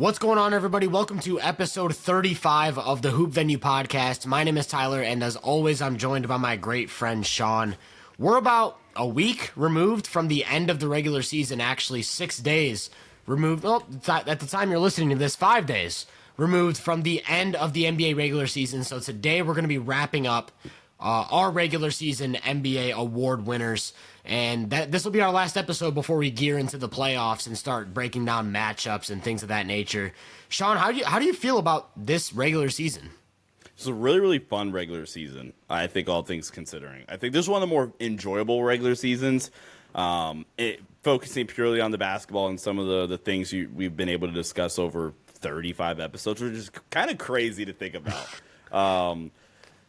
What's going on, everybody? Welcome to episode 35 of the Hoop Venue podcast. My name is Tyler, and as always, I'm joined by my great friend, Sean. We're about a week removed from the end of the regular season, actually 6 days removed. Well, at the time you're listening to this, 5 days removed from the end of the NBA regular season. So today we're going to be wrapping up our regular season NBA award winners. And this will be our last episode before we gear into the playoffs and start breaking down matchups and things of that nature. Sean, how do you feel about this regular season? It's a really, really fun regular season, I think, all things considering. I think this is one of the more enjoyable regular seasons, focusing purely on the basketball and some of the things we've been able to discuss over 35 episodes, which is kind of crazy to think about.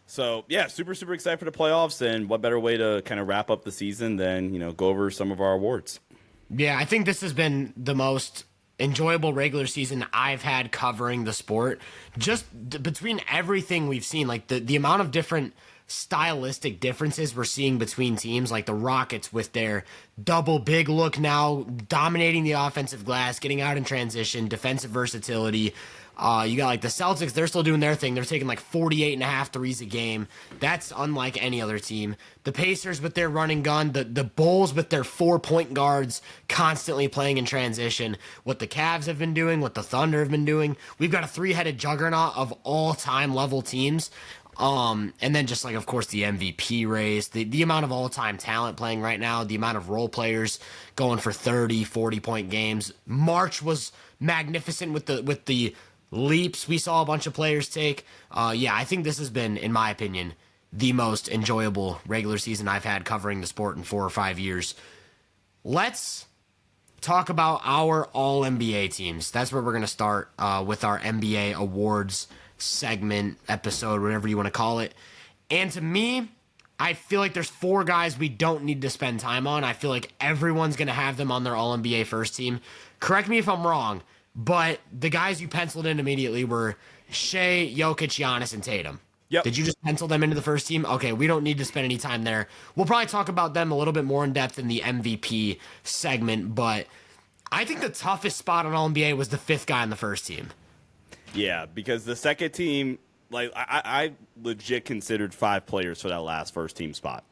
So, yeah, super, super excited for the playoffs, and what better way to kind of wrap up the season than, go over some of our awards. Yeah, I think this has been the most enjoyable regular season I've had covering the sport. Just between everything we've seen, like the amount of different stylistic differences we're seeing between teams, like the Rockets with their double big look now, dominating the offensive glass, getting out in transition, defensive versatility. You got like the Celtics, they're still doing their thing. They're taking like 48.5 threes a game. That's unlike any other team. The Pacers with their running gun, the Bulls with their 4-point guards constantly playing in transition. What the Cavs have been doing, what the Thunder have been doing. We've got a three-headed juggernaut of all-time level teams. And then just like, of course, the MVP race, the amount of all-time talent playing right now, the amount of role players going for 30, 40-point games. March was magnificent with the leaps we saw a bunch of players take. I think this has been, in my opinion, the most enjoyable regular season I've had covering the sport in 4 or 5 years. Let's talk about our All-NBA teams. That's where we're going to start with our NBA awards segment, episode, whatever you want to call it. And to me, I feel like there's 4 guys we don't need to spend time on. I feel like everyone's going to have them on their All-NBA first team. Correct me if I'm wrong, but the guys you penciled in immediately were Shea, Jokic, Giannis, and Tatum. Yep. Did you just pencil them into the first team? Okay, we don't need to spend any time there. We'll probably talk about them a little bit more in depth in the MVP segment, but I think the toughest spot on All-NBA was the 5th guy on the first team. Yeah, because the second team, like I legit considered 5 players for that last first team spot.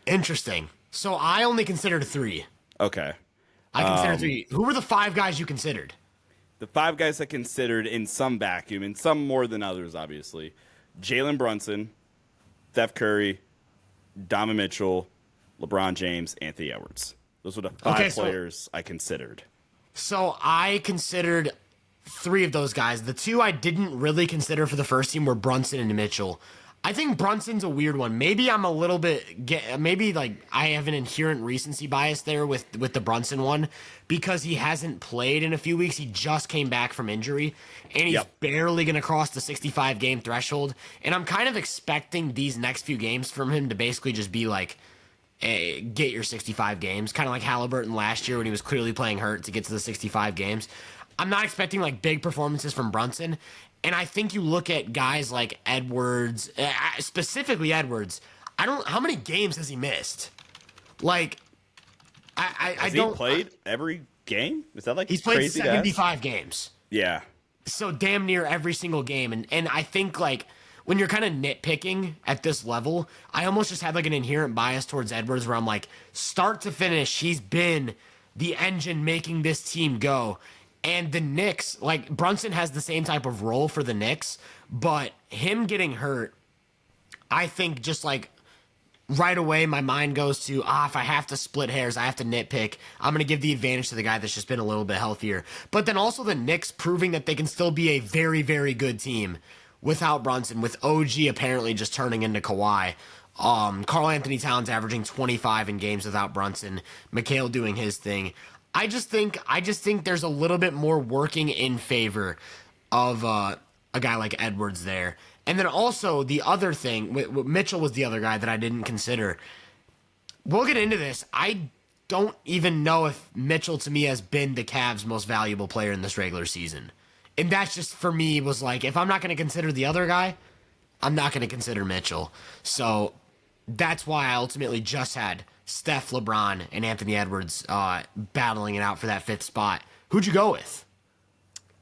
Interesting. So I only considered 3. Okay. I considered 3. Who were the 5 guys you considered? The 5 guys I considered in some vacuum, and some more than others, obviously. Jalen Brunson, Steph Curry, Donovan Mitchell, LeBron James, Anthony Edwards. Those were the 5 players I considered. So I considered 3 of those guys. The 2 I didn't really consider for the first team were Brunson and Mitchell. I think Brunson's a weird one. Maybe I'm a little bit, maybe like I have an inherent recency bias there with the Brunson one because he hasn't played in a few weeks. He just came back from injury, and he's barely going to cross the 65-game threshold. And I'm kind of expecting these next few games from him to basically just be like, hey, get your 65 games, kind of like Halliburton last year when he was clearly playing hurt to get to the 65 games. I'm not expecting like big performances from Brunson. And I think you look at guys like Edwards, specifically Edwards. How many games has he missed? Like, Has he played every game? Is that like he's played 75 games? Yeah. So damn near every single game. And I think like when you're kind of nitpicking at this level, I almost just have like an inherent bias towards Edwards where I'm like, start to finish, he's been the engine making this team go. And the Knicks, like Brunson has the same type of role for the Knicks, but him getting hurt, I think just like right away my mind goes to, if I have to split hairs, I have to nitpick, I'm going to give the advantage to the guy that's just been a little bit healthier. But then also the Knicks proving that they can still be a very, very good team without Brunson, with OG apparently just turning into Kawhi. Karl Anthony Towns averaging 25 in games without Brunson, Mikal doing his thing. I just think there's a little bit more working in favor of a guy like Edwards there. And then also the other thing, Mitchell was the other guy that I didn't consider. We'll get into this. I don't even know if Mitchell to me has been the Cavs' most valuable player in this regular season. And that's just for me was like, if I'm not going to consider the other guy, I'm not going to consider Mitchell. So that's why I ultimately just had Steph, LeBron, and Anthony Edwards battling it out for that 5th spot. Who'd you go with?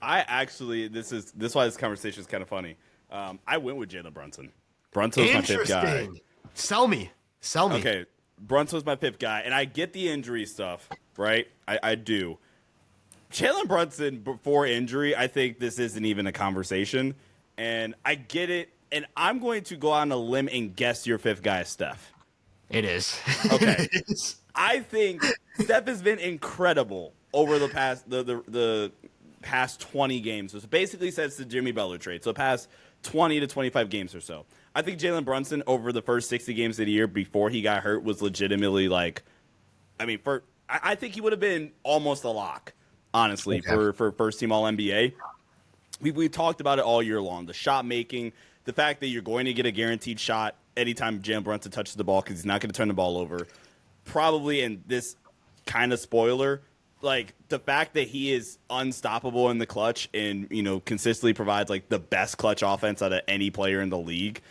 I actually this is why this conversation is kind of funny. I went with Jalen Brunson. Brunson was my fifth guy. Interesting. Sell me. Okay, Brunson was my fifth guy, and I get the injury stuff, right? I do. Jalen Brunson before injury, I think this isn't even a conversation, and I get it. And I'm going to go on a limb and guess your fifth guy is Steph. It is. Okay. It is. I think Steph has been incredible over the past the past 20 games. So basically since the Jimmy Butler trade. So past 20 to 25 games or so. I think Jalen Brunson over the first 60 games of the year before he got hurt was legitimately like, I think he would have been almost a lock, honestly, for first team All NBA. We talked about it all year long. The shot making, the fact that you're going to get a guaranteed shot anytime Jalen Brunson touches the ball because he's not going to turn the ball over. Probably in this kind of spoiler, like the fact that he is unstoppable in the clutch and, you know, consistently provides like the best clutch offense out of any player in the league.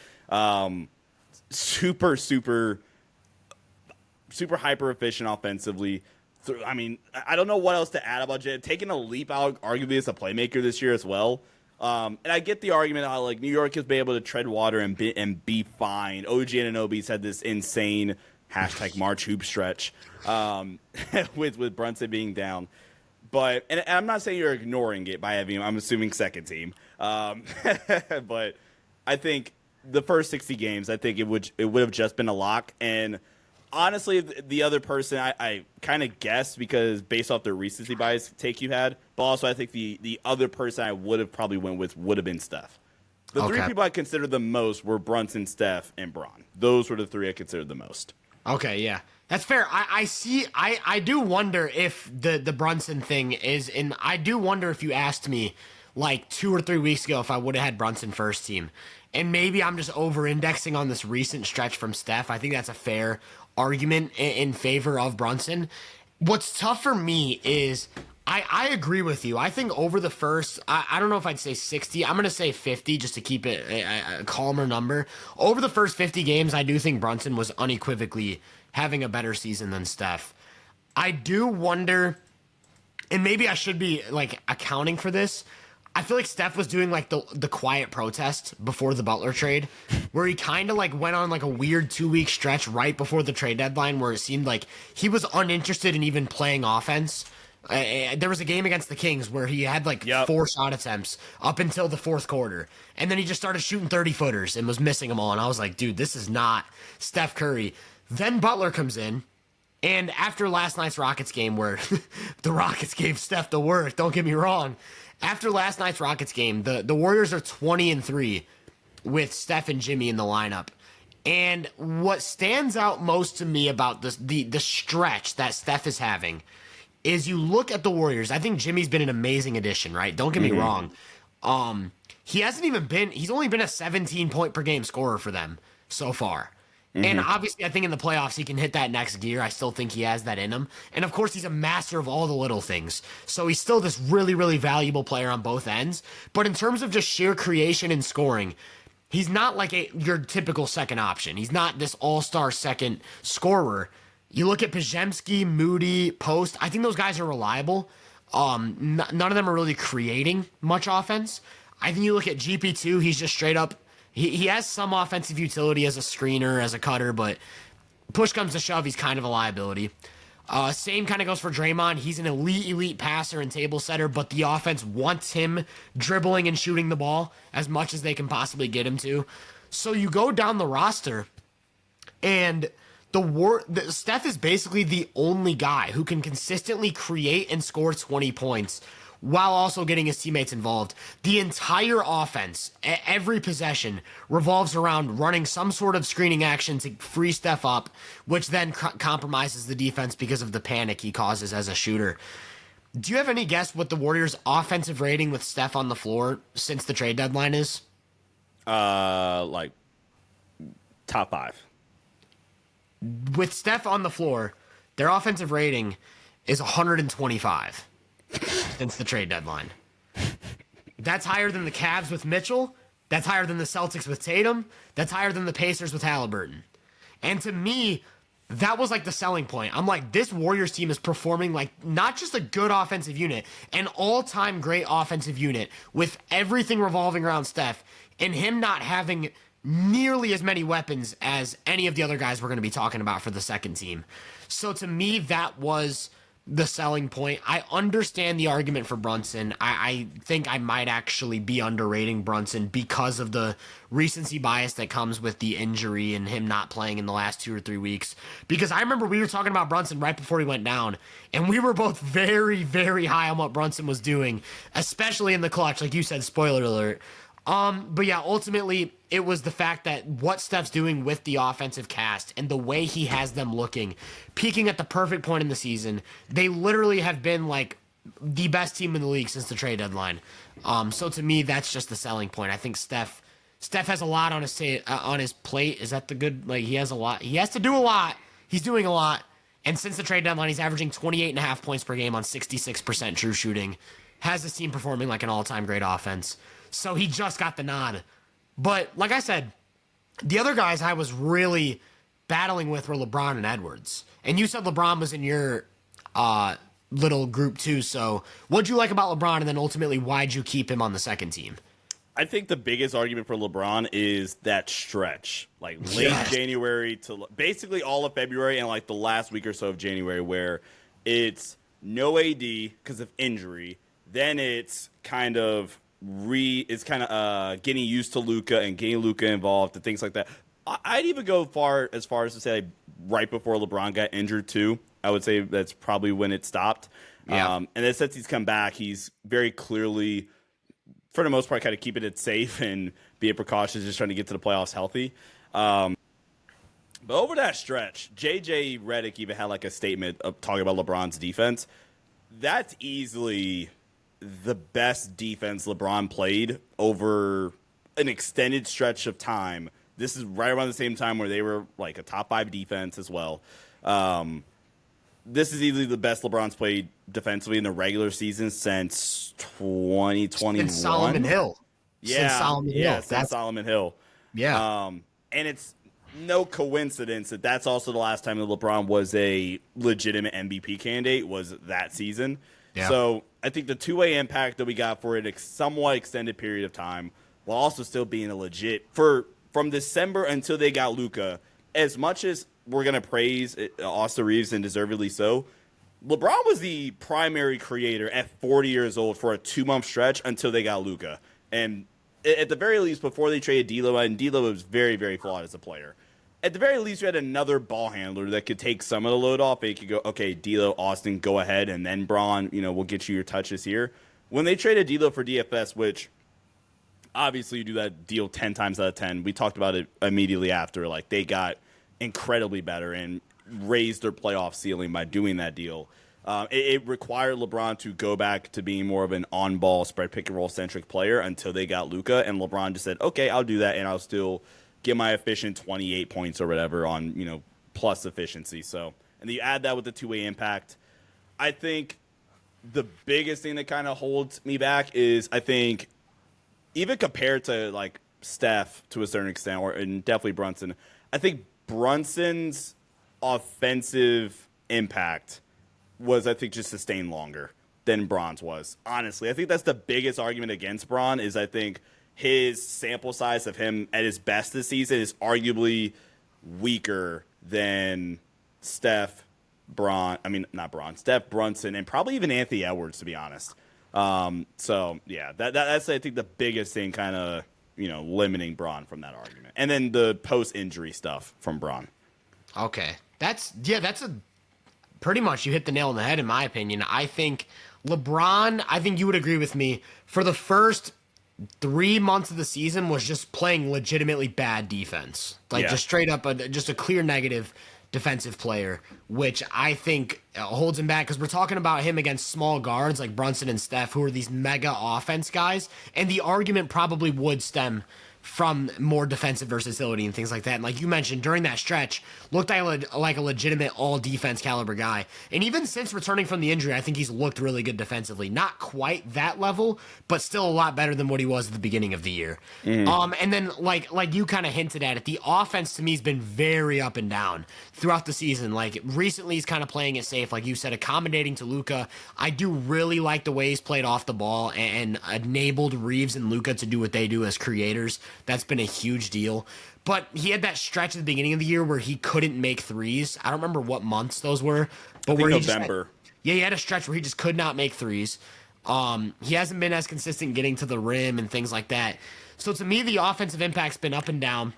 Super hyper efficient offensively. I mean, I don't know what else to add about Jalen. Taking a leap out, arguably, as a playmaker this year as well. And I get the argument how like New York has been able to tread water and be fine. OG Anunoby's had this insane #March hoop stretch with Brunson being down. But and I'm not saying you're ignoring it by having him. I'm assuming second team. But I think the first 60 games, I think it would have just been a lock. And honestly, the other person I kind of guessed because based off the recency bias take you had, but also I think the other person I would have probably went with would have been Steph. The three people I considered the most were Brunson, Steph, and Bron. Those were the three I considered the most. Okay, yeah. That's fair. I do wonder if the Brunson thing is, and I do wonder if you asked me like 2 or 3 weeks ago if I would have had Brunson first team. And maybe I'm just over-indexing on this recent stretch from Steph. I think that's a fair argument in favor of Brunson. What's tough for me is I agree with you. I think over the first, I don't know if I'd say 60. I'm going to say 50 just to keep it a calmer number. Over the first 50 games, I do think Brunson was unequivocally having a better season than Steph. I do wonder, and maybe I should be like accounting for this, I feel like Steph was doing like the quiet protest before the Butler trade, where he kind of like went on like a weird 2-week stretch right before the trade deadline where it seemed like he was uninterested in even playing offense. There was a game against the Kings where he had like 4 shot attempts up until the fourth quarter. And then he just started shooting 30-footers and was missing them all. And I was like, dude, this is not Steph Curry. Then Butler comes in. And after last night's Rockets game where the Rockets gave Steph the work, don't get me wrong. After last night's Rockets game, the Warriors are 20-3 with Steph and Jimmy in the lineup. And what stands out most to me about the stretch that Steph is having is you look at the Warriors. I think Jimmy's been an amazing addition, right? Don't get me wrong. He's only been a 17-point per game scorer for them so far. And obviously, I think in the playoffs, he can hit that next gear. I still think he has that in him. And of course, he's a master of all the little things. So he's still this really, really valuable player on both ends. But in terms of just sheer creation and scoring, he's not like your typical second option. He's not this all-star second scorer. You look at Pajemski, Moody, Post. I think those guys are reliable. None of them are really creating much offense. I think you look at GP2, he's just straight up. He has some offensive utility as a screener, as a cutter, but push comes to shove, he's kind of a liability. Same kind of goes for Draymond. He's an elite passer and table setter, but the offense wants him dribbling and shooting the ball as much as they can possibly get him to. So you go down the roster, and Steph is basically the only guy who can consistently create and score 20 points while also getting his teammates involved. The entire offense, every possession, revolves around running some sort of screening action to free Steph up, which then compromises the defense because of the panic he causes as a shooter. Do you have any guess what the Warriors' offensive rating with Steph on the floor since the trade deadline is? Like top 5. With Steph on the floor, their offensive rating is 125 since the trade deadline. That's higher than the Cavs with Mitchell. That's higher than the Celtics with Tatum. That's higher than the Pacers with Halliburton. And to me, that was like the selling point. I'm like, this Warriors team is performing like not just a good offensive unit, an all-time great offensive unit with everything revolving around Steph, and him not having nearly as many weapons as any of the other guys we're going to be talking about for the second team. So to me, that was the selling point. I understand the argument for Brunson. I think I might actually be underrating Brunson because of the recency bias that comes with the injury and him not playing in the last 2 or 3 weeks. Because I remember we were talking about Brunson right before he went down, and we were both very, very high on what Brunson was doing, especially in the clutch. Like you said, spoiler alert. But yeah, ultimately, it was the fact that what Steph's doing with the offensive cast and the way he has them looking, peaking at the perfect point in the season. They literally have been like the best team in the league since the trade deadline. So to me, that's just the selling point. I think Steph has a lot on his plate. Is that the good? Like he has a lot. He has to do a lot. He's doing a lot. And since the trade deadline, he's averaging 28.5 points per game on 66% true shooting. Has his team performing like an all-time great offense. So he just got the nod. But like I said, the other guys I was really battling with were LeBron and Edwards. And you said LeBron was in your little group too. So what'd you like about LeBron? And then ultimately, why'd you keep him on the second team? I think the biggest argument for LeBron is that stretch, like late January to basically all of February and like the last week or so of January, where it's no AD because of injury. Then it's kind of getting used to Luka and getting Luka involved and things like that. I'd even go as far as to say right before LeBron got injured too. I would say that's probably when it stopped. Yeah. And then since he's come back, he's very clearly, for the most part, kind of keeping it safe and being precautious, just trying to get to the playoffs healthy. But over that stretch, JJ Redick even had like a statement of talking about LeBron's defense. That's easily the best defense LeBron played over an extended stretch of time. This is right around the same time where they were like a top 5 defense as well. This is easily the best LeBron's played defensively in the regular season since 2021. Since Solomon Hill. Yeah, Since Solomon Hill. Yeah. And it's no coincidence that that's also the last time that LeBron was a legitimate MVP candidate was that season. Yeah. So I think the two-way impact that we got for a somewhat extended period of time, while also still being a legit from December until they got Luka, as much as we're gonna praise Austin Reeves and deservedly so, LeBron was the primary creator at 40 years old for a 2-month stretch until they got Luka, and at the very least before they traded D'Lo, and D'Lo was very, very flawed as a player. At the very least, you had another ball handler that could take some of the load off. It could go, okay, D'Lo, Austin, go ahead, and then Bron, we'll get you your touches here. When they traded D'Lo for DFS, which obviously you do that deal 10 times out of 10, we talked about it immediately after. Like, they got incredibly better and raised their playoff ceiling by doing that deal. It required LeBron to go back to being more of an on-ball spread pick-and-roll centric player until they got Luka, and LeBron just said, okay, I'll do that, and I'll still get my efficient 28 points or whatever on, plus efficiency. So, and then you add that with the two-way impact. I think the biggest thing that kind of holds me back is I think even compared to like Steph to a certain extent, and definitely Brunson, I think Brunson's offensive impact was, I think, just sustained longer than Bron's was. Honestly, I think that's the biggest argument against Bron is I think his sample size of him at his best this season is arguably weaker than Steph, Steph, Brunson, and probably even Anthony Edwards, to be honest. So, yeah, that's, I think, the biggest thing kind of, limiting Bron from that argument. And then the post-injury stuff from Bron. Okay. That's pretty much you hit the nail on the head, in my opinion. I think LeBron, you would agree with me, for the first 3 months of the season was just playing legitimately bad defense. Just straight up, just a clear negative defensive player, which I think holds him back because we're talking about him against small guards like Brunson and Steph, who are these mega offense guys. And the argument probably would stem from more defensive versatility and things like that. And like you mentioned, during that stretch, looked like a legitimate all-defense caliber guy. And even since returning from the injury, I think he's looked really good defensively. Not quite that level, but still a lot better than what he was at the beginning of the year. And then like you kind of hinted at it, the offense to me has been very up and down throughout the season. Like recently he's kind of playing it safe, like you said, accommodating to Luka. I do really like the way he's played off the ball and enabled Reeves and Luka to do what they do as creators. That's been a huge deal. But he had that stretch at the beginning of the year where he couldn't make threes. I don't remember what months those were, but where November. He had a stretch where he just could not make threes. He hasn't been as consistent getting to the rim and things like that. So to me, the offensive impact's been up and down.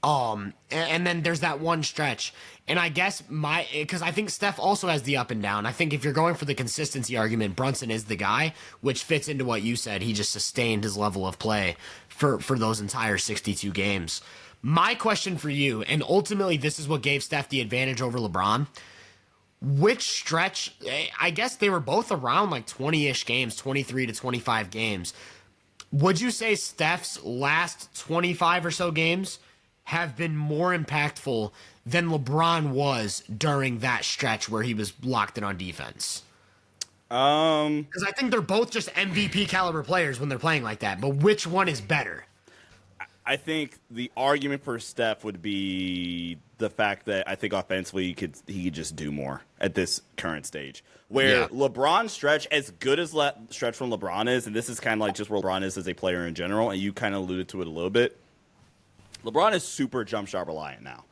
And then there's that one stretch. And I guess because I think Steph also has the up and down. I think if you're going for the consistency argument, Brunson is the guy, which fits into what you said. He just sustained his level of play for those entire 62 games. My question for you, and ultimately this is what gave Steph the advantage over LeBron, which stretch, I guess they were both around like 20-ish games, 23 to 25 games. Would you say Steph's last 25 or so games have been more impactful than LeBron was during that stretch where he was locked in on defense? Because I think they're both just MVP caliber players when they're playing like that, but which one is better? I think the argument for Steph would be the fact that I think offensively he could just do more at this current stage. Where LeBron's stretch, as good as stretch from LeBron is, and this is kind of like just where LeBron is as a player in general, and you kind of alluded to it a little bit, LeBron is super jump shot reliant now.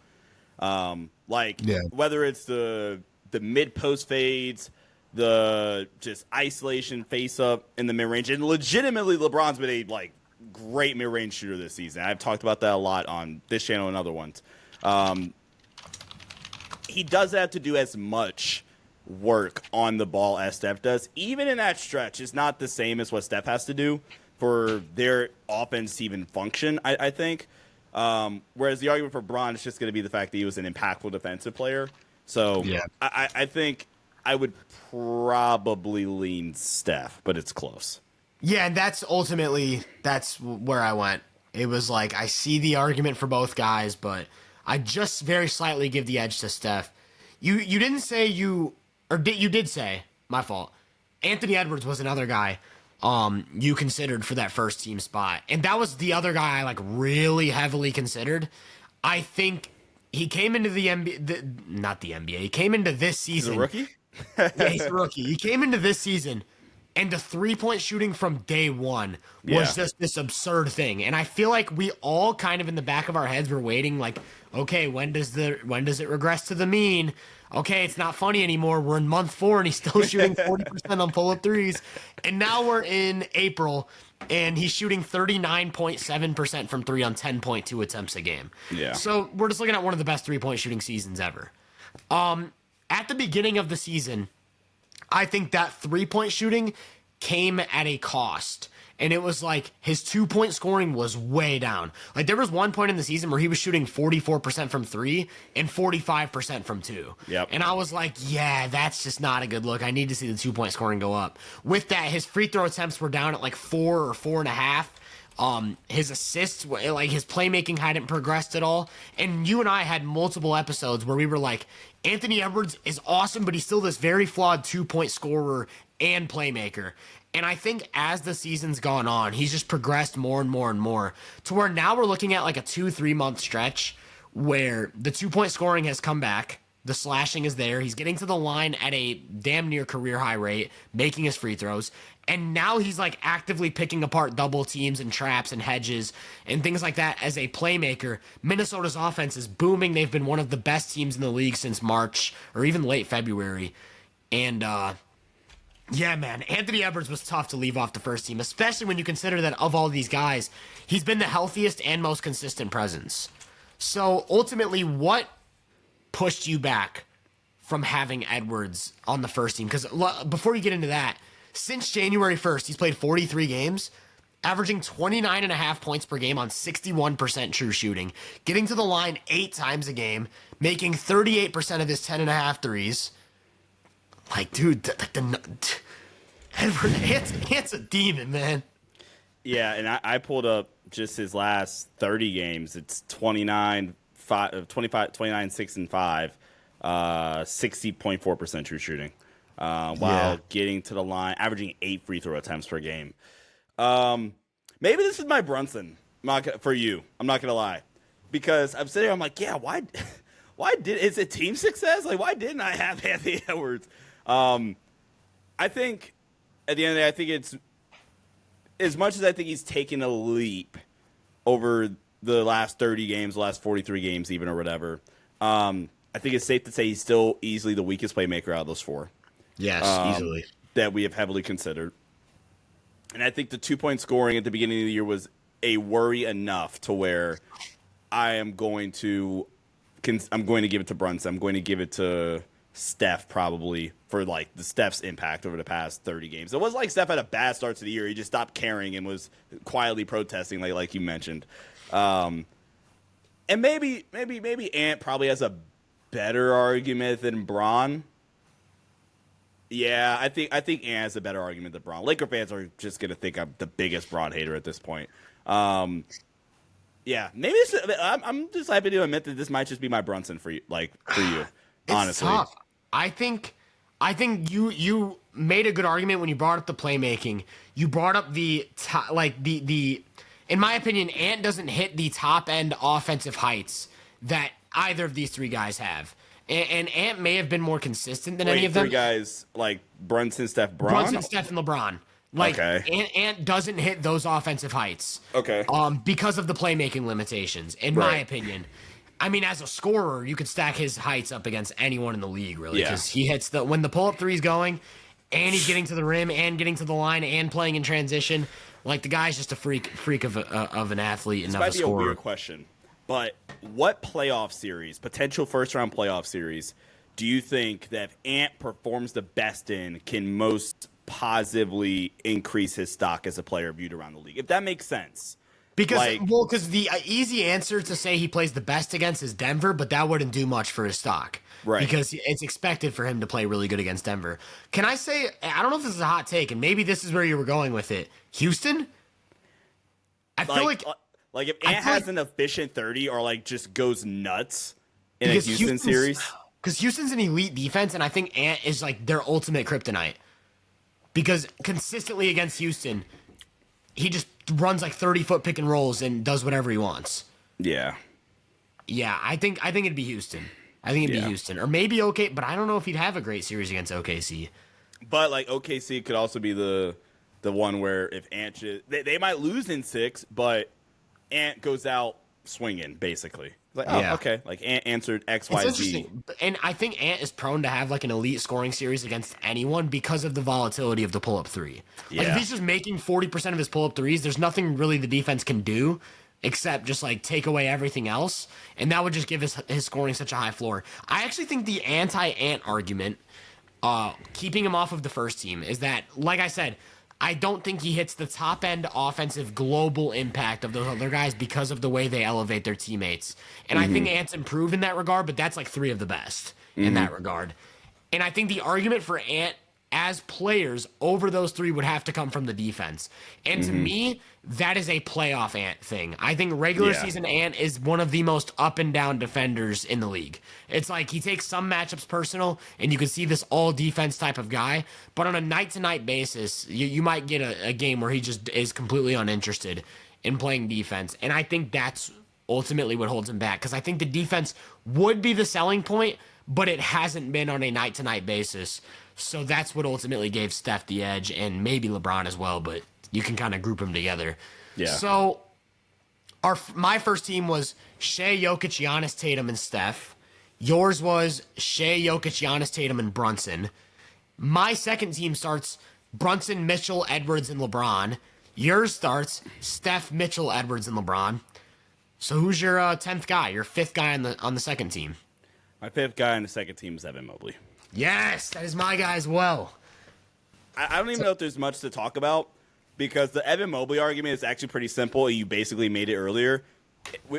Whether it's the mid post fades, the just isolation face up in the mid range, and legitimately LeBron's been a great mid range shooter this season. I've talked about that a lot on this channel and other ones. He doesn't have to do as much work on the ball as Steph does. Even in that stretch, it's not the same as what Steph has to do for their offense to even function, I think. Whereas the argument for Bron is just going to be the fact that he was an impactful defensive player. So I think I would probably lean Steph, but it's close. Yeah, and that's where I went. It was like, I see the argument for both guys, but I just very slightly give the edge to Steph. You didn't say you did say, my fault, Anthony Edwards was another guy you considered for that first team spot. And that was the other guy I really heavily considered. I think he came into the NBA, not the NBA, he came into this season. He's a rookie? Yeah, he's a rookie. He came into this season, and the three-point shooting from day one was just this absurd thing. And I feel like we all kind of in the back of our heads were waiting, like, okay, when does it regress to the mean? Okay, it's not funny anymore. We're in month 4, and he's still shooting 40% on pull-up threes. And now we're in April, and he's shooting 39.7% from 3 on 10.2 attempts a game. Yeah. So we're just looking at one of the best three-point shooting seasons ever. At the beginning of the season, I think that three-point shooting came at a cost. And it was like his 2-point scoring was way down. Like there was one point in the season where he was shooting 44% from 3 and 45% from 2. Yep. And I was like, yeah, that's just not a good look. I need to see the 2-point scoring go up. With that, his free throw attempts were down at like 4 or 4.5. His assists, his playmaking hadn't progressed at all. And you and I had multiple episodes where we were like, Anthony Edwards is awesome, but he's still this very flawed 2-point scorer and playmaker. And I think as the season's gone on, he's just progressed more and more and more to where now we're looking at like a 2-3 month stretch where the 2-point scoring has come back. The slashing is there. He's getting to the line at a damn near career high rate, making his free throws. And now he's like actively picking apart double teams and traps and hedges and things like that as a playmaker. Minnesota's offense is booming. They've been one of the best teams in the league since March or even late February. And, yeah, man, Anthony Edwards was tough to leave off the first team, especially when you consider that of all these guys, he's been the healthiest and most consistent presence. So ultimately, what pushed you back from having Edwards on the first team? Because before you get into that, since January 1st, he's played 43 games, averaging 29.5 points per game on 61% true shooting, getting to the line 8 times a game, making 38% of his 10.5 threes. Like, dude, Edward, it's a demon, man. Yeah, and I pulled up just his last 30 games, it's 29, 6 and 5, 60.4% true shooting, while getting to the line, averaging 8 free throw attempts per game. Maybe this is my Brunson for you. I'm not gonna lie, because I'm sitting here, I'm like, yeah, why is it team success? Like, why didn't I have Anthony Edwards? I think at the end of the day, I think it's, as much as I think he's taken a leap over the last 30 games, the last 43 games even, or whatever, I think it's safe to say he's still easily the weakest playmaker out of those four. Yes, easily. That we have heavily considered. And I think the 2-point scoring at the beginning of the year was a worry enough to where I'm going to give it to Brunson. I'm going to give it to Steph probably for like the Steph's impact over the past 30 games. It wasn't like Steph had a bad start to the year. He just stopped caring and was quietly protesting, like you mentioned. And maybe Ant probably has a better argument than Bron. Yeah, I think Ant has a better argument than Bron. Laker fans are just gonna think I'm the biggest Bron hater at this point. Yeah, maybe I'm just happy to admit that this might just be my Brunson for you. Honestly, it's tough. I think you made a good argument when you brought up the playmaking. You brought up the in my opinion, Ant doesn't hit the top end offensive heights that either of these three guys have. And Ant may have been more consistent than any of them. Three guys like Brunson, Steph, Bron? Brunson, Steph, and LeBron. Ant doesn't hit those offensive heights. Okay. Because of the playmaking limitations, in my opinion. I mean, as a scorer, you could stack his heights up against anyone in the league, really, because he hits when the pull-up three's going, and he's getting to the rim, and getting to the line, and playing in transition. Like, the guy's just a freak of an athlete and of a scorer. This might be a weird question, but what playoff series, potential first-round playoff series, do you think that if Ant performs the best in can most positively increase his stock as a player viewed around the league? If that makes sense. Because the easy answer to say he plays the best against is Denver, but that wouldn't do much for his stock. Right. Because it's expected for him to play really good against Denver. Can I say, I don't know if this is a hot take, and maybe this is where you were going with it. Houston? I feel like if Ant has an efficient 30 or just goes nuts in a Houston series. Because Houston's an elite defense, and I think Ant is their ultimate kryptonite. Because consistently against Houston, he just runs 30-foot pick and rolls and does whatever he wants. Yeah. Yeah, I think it'd be Houston. I think it'd be Houston. Or maybe but I don't know if he'd have a great series against OKC. But OKC could also be the one where if Ant they might lose in 6, but Ant goes out swinging, basically. Okay. Ant answered X, Y, Z. And I think Ant is prone to have an elite scoring series against anyone because of the volatility of the pull-up three. If he's just making 40% of his pull-up threes, there's nothing really the defense can do except just take away everything else. And that would just give his scoring such a high floor. I actually think the anti-Ant argument, keeping him off of the first team, is that, like I said, I don't think he hits the top-end offensive global impact of those other guys because of the way they elevate their teammates. And I think Ant's improved in that regard, but that's 3 of the best in that regard. And I think the argument for Ant as players over those 3 would have to come from the defense. And to me, that is a playoff Ant thing. I think regular season Ant is one of the most up and down defenders in the league. It's he takes some matchups personal, and you can see this all defense type of guy. But on a night-to-night basis, you might get a game where he just is completely uninterested in playing defense. And I think that's ultimately what holds him back, because I think the defense would be the selling point, but it hasn't been on a night-to-night basis. So that's what ultimately gave Steph the edge, and maybe LeBron as well, but you can kind of group them together. Yeah. So my first team was Shea, Jokic, Giannis, Tatum, and Steph. Yours was Shea, Jokic, Giannis, Tatum, and Brunson. My second team starts Brunson, Mitchell, Edwards, and LeBron. Yours starts Steph, Mitchell, Edwards, and LeBron. So who's your 10th guy, your 5th guy on the second team? My 5th guy on the second team is Evan Mobley. Yes, that is my guy as well. I don't even know if there's much to talk about, because the Evan Mobley argument is actually pretty simple. You basically made it earlier.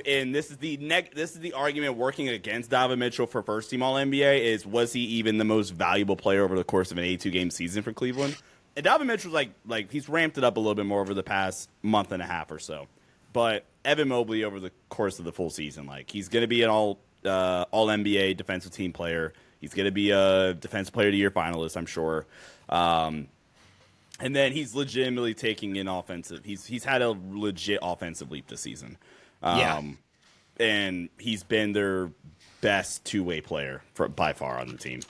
And this is the argument working against Donovan Mitchell for first team All NBA is, was he even the most valuable player over the course of an 82-game season for Cleveland? And Donovan Mitchell's he's ramped it up a little bit more over the past month and a half or so. but Evan Mobley over the course of the full season, like he's going to be an all NBA defensive team player. He's going to be a defensive player of the year finalist, I'm sure. And then he's legitimately taking in offensive. He's had a legit offensive leap this season. And he's been their best two-way player by far on the team.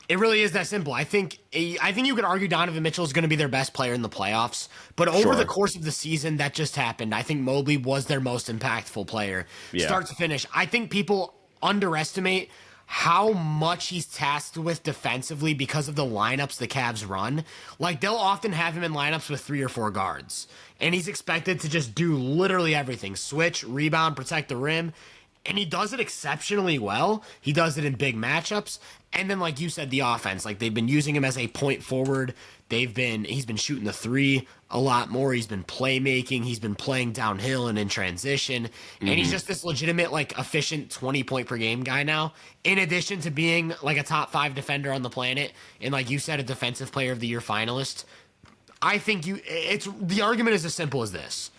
It really is that simple. I think you could argue Donovan Mitchell is going to be their best player in the playoffs, but over the course of the season that just happened, I think Mobley was their most impactful player, start to finish. I think people underestimate how much he's tasked with defensively because of the lineups the Cavs run. Like, they'll often have him in lineups with 3 or 4 guards, and he's expected to just do literally everything: switch, rebound, protect the rim. And he does it exceptionally well. He does it in big matchups. And then, like you said, the offense. Like, they've been using him as a point forward. He's been shooting the 3 a lot more. He's been playmaking. He's been playing downhill and in transition. And he's just this legitimate, like, efficient 20-point per game guy now. In addition to being, like, a top 5 defender on the planet. And, like you said, a defensive player of the year finalist. I think the argument is as simple as this.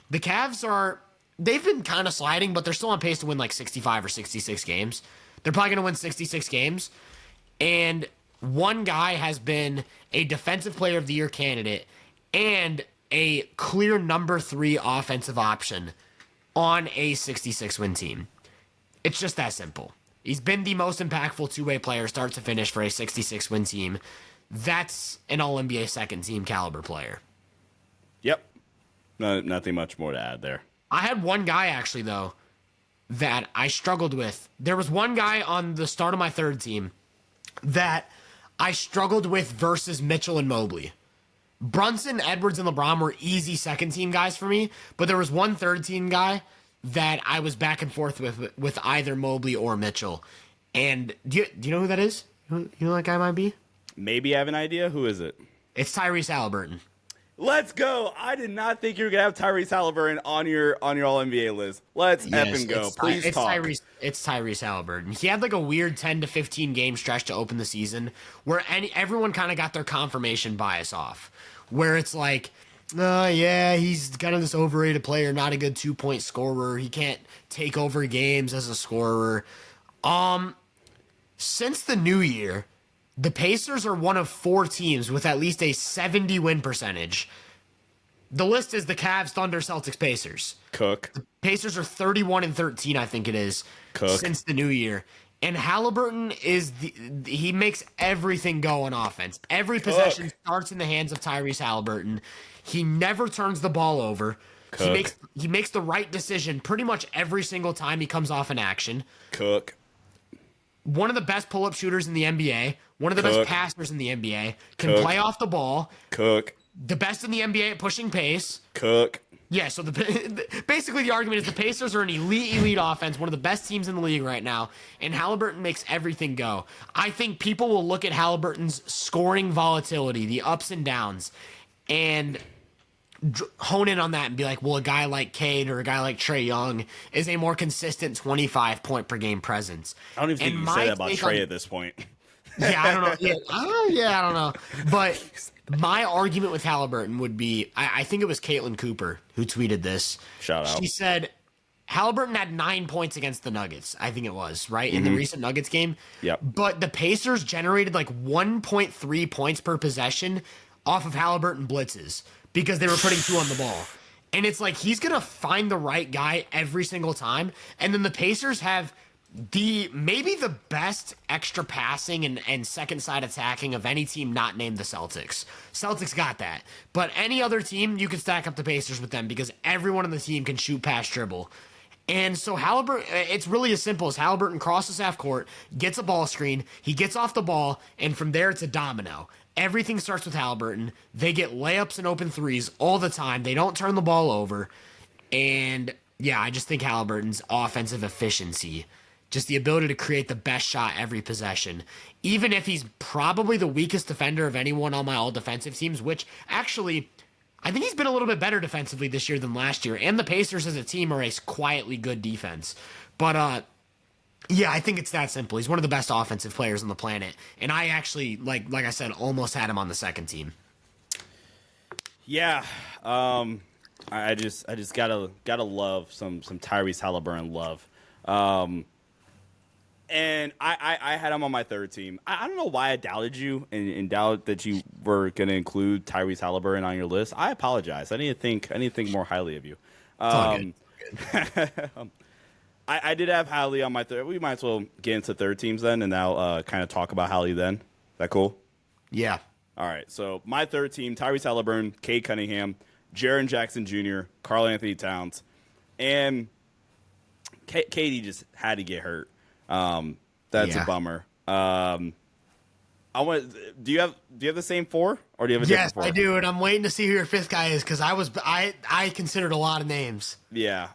The Cavs they've been kind of sliding, but they're still on pace to win like 65 or 66 games. They're probably going to win 66 games. And one guy has been a defensive player of the year candidate and a clear number 3 offensive option on a 66-win team. It's just that simple. He's been the most impactful two-way player start to finish for a 66-win team. That's an All-NBA second-team caliber player. Yep. No, nothing much more to add there. I had one guy, actually, though, that I struggled with. There was one guy on the start of my third team that I struggled with versus Mitchell and Mobley. Brunson, Edwards, and LeBron were easy second-team guys for me, but there was one third-team guy that I was back and forth with either Mobley or Mitchell. And do you know who that is? You know who that guy might be? Maybe I have an idea. Who is it? It's Tyrese Halliburton. Let's go. I did not think you were going to have Tyrese Halliburton on your All-NBA list. Let's and go. Please talk. It's Tyrese Halliburton. He had like a weird 10 to 15 game stretch to open the season where everyone kind of got their confirmation bias off. Where it's like, he's kind of this overrated player, not a good 2-point scorer. He can't take over games as a scorer. Since the new year, the Pacers are one of 4 teams with at least a 70 win percentage. The list is the Cavs, Thunder, Celtics, Pacers. Cook. The Pacers are 31-13, I think it is, since the new year. And Halliburton he makes everything go on offense. Every possession starts in the hands of Tyrese Halliburton. He never turns the ball over. He makes the right decision pretty much every single time he comes off an action. One of the best pull-up shooters in the NBA. One of the best passers in the NBA. Can play off the ball. The best in the NBA at pushing pace. Yeah, so basically the argument is the Pacers are an elite offense, one of the best teams in the league right now, and Halliburton makes everything go. I think people will look at Halliburton's scoring volatility, the ups and downs, and hone in on that and be like, well, a guy like Cade or a guy like Trae Young is a more consistent 25-point per game presence. I don't even think you can say that about Trae at this point. Yeah, I don't know. I don't know. But my argument with Halliburton would be, I think it was Caitlin Cooper who tweeted this. Shout out. She said, Halliburton had 9 points against the Nuggets, I think it was, right? In the recent Nuggets game. Yep. But the Pacers generated like 1.3 points per possession off of Halliburton blitzes because they were putting 2 on the ball. And it's like, he's going to find the right guy every single time. And then the Pacers have maybe the best extra passing and second side attacking of any team not named the Celtics. Celtics got that. But any other team, you can stack up the Pacers with them because everyone on the team can shoot past dribble. And so Halliburton, it's really as simple as Halliburton crosses half court, gets a ball screen, he gets off the ball, and from there it's a domino. Everything starts with Halliburton. They get layups and open threes all the time. They don't turn the ball over. And yeah, I just think Halliburton's offensive efficiency, just the ability to create the best shot every possession, even if he's probably the weakest defender of anyone on my all-defensive teams, which actually, I think he's been a little bit better defensively this year than last year, and the Pacers as a team are a quietly good defense. But, yeah, I think it's that simple. He's one of the best offensive players on the planet, and I actually, like I said, almost had him on the second team. Yeah, I just gotta love some Tyrese Halliburton love. And I had him on my third team. I don't know why I doubted you and doubt that you were going to include Tyrese Halliburton on your list. I apologize. I need to think more highly of you. It's all good. I did have Hallie on my third. We might as well get into third teams then, and now kind of talk about Hallie then. Is that cool? Yeah. All right. So my third team: Tyrese Halliburton, Cade Cunningham, Jaren Jackson Jr., Karl Anthony Towns, and Katie just had to get hurt. That's a bummer. I want. Do you have the same four, or do you have a different four? Yes, I do, and I'm waiting to see who your fifth guy is because I considered a lot of names. Yeah.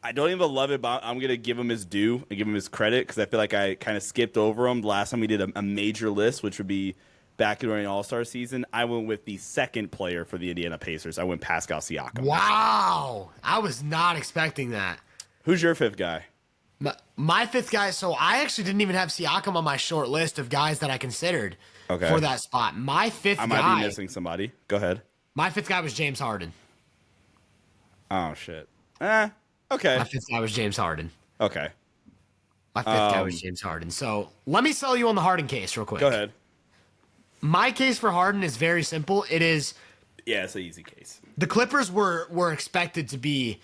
I don't even love it, but I'm gonna give him his due and give him his credit because I feel like I kind of skipped over him the last time we did a major list, which would be back during All-Star season. I went with the second player for the Indiana Pacers. I went Pascal Siakam. Wow, I was not expecting that. Who's your fifth guy? My fifth guy, so I actually didn't even have Siakam on my short list of guys that I considered for that spot. My fifth guy... I might be missing somebody. Go ahead. My fifth guy was James Harden. Oh, shit. Okay. My fifth guy was James Harden. Okay. My fifth guy was James Harden. So let me sell you on the Harden case real quick. Go ahead. My case for Harden is very simple. It is... Yeah, it's an easy case. The Clippers were expected to be...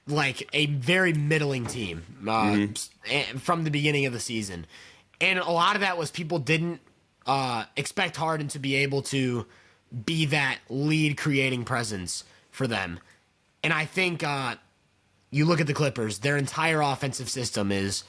like a very middling team from the beginning of the season. And a lot of that was people didn't expect Harden to be able to be that lead creating presence for them. And I think you look at the Clippers, their entire offensive system is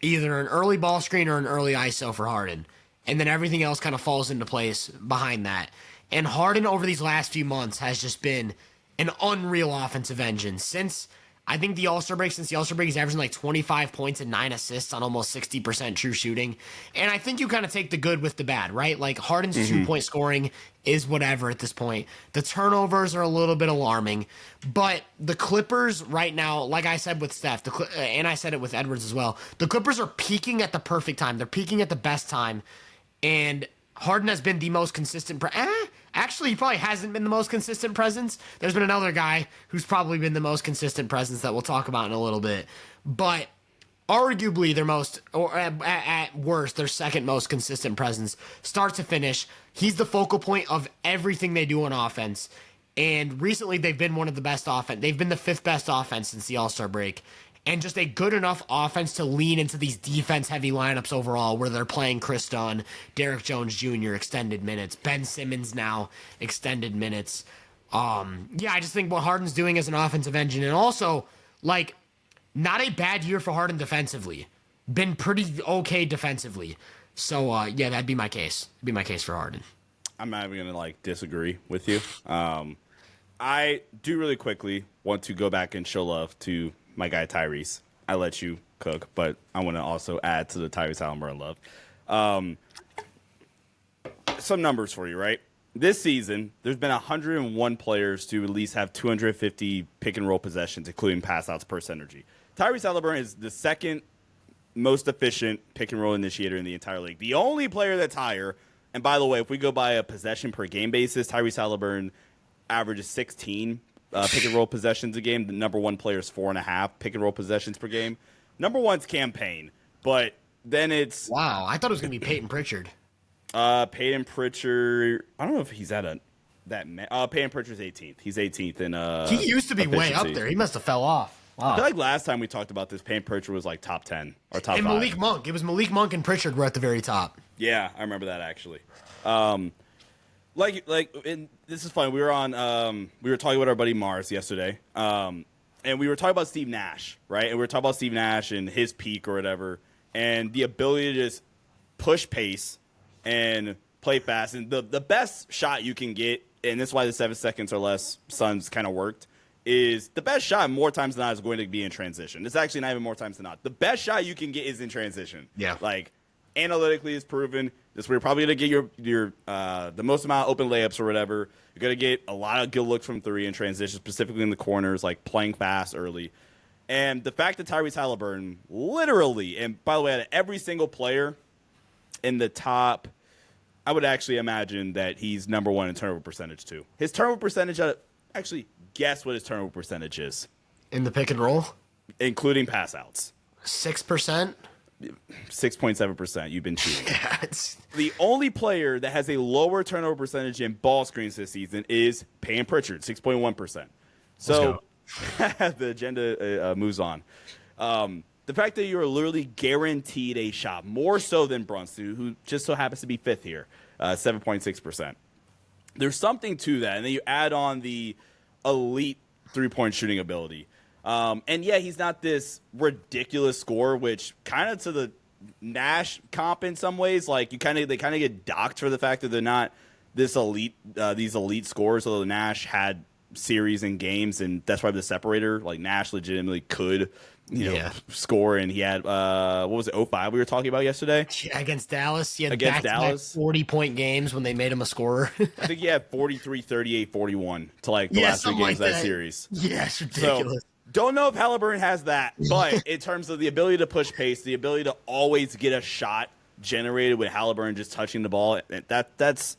either an early ball screen or an early ISO for Harden. And then everything else kind of falls into place behind that. And Harden over these last few months has just been an unreal offensive engine since... I think the All-Star break, he's averaging like 25 points and 9 assists on almost 60% true shooting. And I think you kind of take the good with the bad, right? Like Harden's 2-point scoring is whatever at this point. The turnovers are a little bit alarming. But the Clippers right now, like I said with Steph, and I said it with Edwards as well, the Clippers are peaking at the perfect time. They're peaking at the best time. And Harden has been the most consistent. Actually, he probably hasn't been the most consistent presence. There's been another guy who's probably been the most consistent presence that we'll talk about in a little bit. But arguably their most, or at worst, their second most consistent presence, start to finish. He's the focal point of everything they do on offense. And recently they've been one of the best offense. They've been the fifth best offense since the All-Star break. And just a good enough offense to lean into these defense-heavy lineups overall where they're playing Chris Dunn, Derrick Jones Jr. extended minutes, Ben Simmons now extended minutes. I just think what Harden's doing as an offensive engine, and also, like, not a bad year for Harden defensively. Been pretty okay defensively. So, that'd be my case. That'd be my case for Harden. I'm not even going to, disagree with you. I do really quickly want to go back and show love to my guy Tyrese. I let you cook, but I want to also add to the Tyrese Halliburton love. Some numbers for you, right? This season, there's been 101 players to at least have 250 pick and roll possessions, including pass outs per synergy. Tyrese Halliburton is the second most efficient pick and roll initiator in the entire league. The only player that's higher, and by the way, if we go by a possession per game basis, Tyrese Halliburton averages 16 pick and roll possessions a game. The number one player is 4.5 pick and roll possessions per game. Number one's Campaign, but then it's... Wow, I thought it was going to be Peyton Pritchard. Peyton Pritchard, I don't know if he's at Peyton Pritchard's 18th. He's 18th in he used to be way up there. He must have fell off. Wow. I feel like last time we talked about this, Peyton Pritchard was like top 10 or top 5. And Malik Monk. It was Malik Monk and Pritchard were at the very top. Yeah, I remember that actually. And this is funny. We were talking about our buddy Mars yesterday, and we were talking about Steve Nash, right? And we were talking about Steve Nash and his peak or whatever, and the ability to just push pace and play fast. And the best shot you can get, and this is why the 7 seconds or less Suns kind of worked, is the best shot more times than not is going to be in transition. It's actually not even more times than not. The best shot you can get is in transition. Yeah. Analytically is proven. This we're probably gonna get your the most amount of open layups or whatever. You're gonna get a lot of good looks from three in transition, specifically in the corners, like playing fast early. And the fact that Tyrese Halliburton literally, and by the way, out of every single player in the top I would actually imagine that he's number one in turnover percentage too. His turnover percentage, actually, guess what his turnover percentage is? In the pick and roll? Including pass outs. 6%? 6.7%. You've been cheating. Yeah, the only player that has a lower turnover percentage in ball screens this season is Payne Pritchard, 6.1%. So the agenda moves on. The fact that you're literally guaranteed a shot, more so than Brunson, who just so happens to be fifth here, 7.6%. There's something to that. And then you add on the elite three-point shooting ability. And yeah, he's not this ridiculous scorer, which kind of to the Nash comp in some ways, like they kind of get docked for the fact that they're not this elite, these elite scorers. Although Nash had series and games, and that's probably the separator. Like Nash legitimately could, score, and he had what was it, 05 we were talking about yesterday? Yeah, against Dallas. He had against Dallas 40-point games when they made him a scorer. I think he had 43, 38, 41 to like the last three games of that series. Yeah, it's ridiculous. So, don't know if Halliburton has that, but in terms of the ability to push pace, the ability to always get a shot generated with Halliburton just touching the ball, that's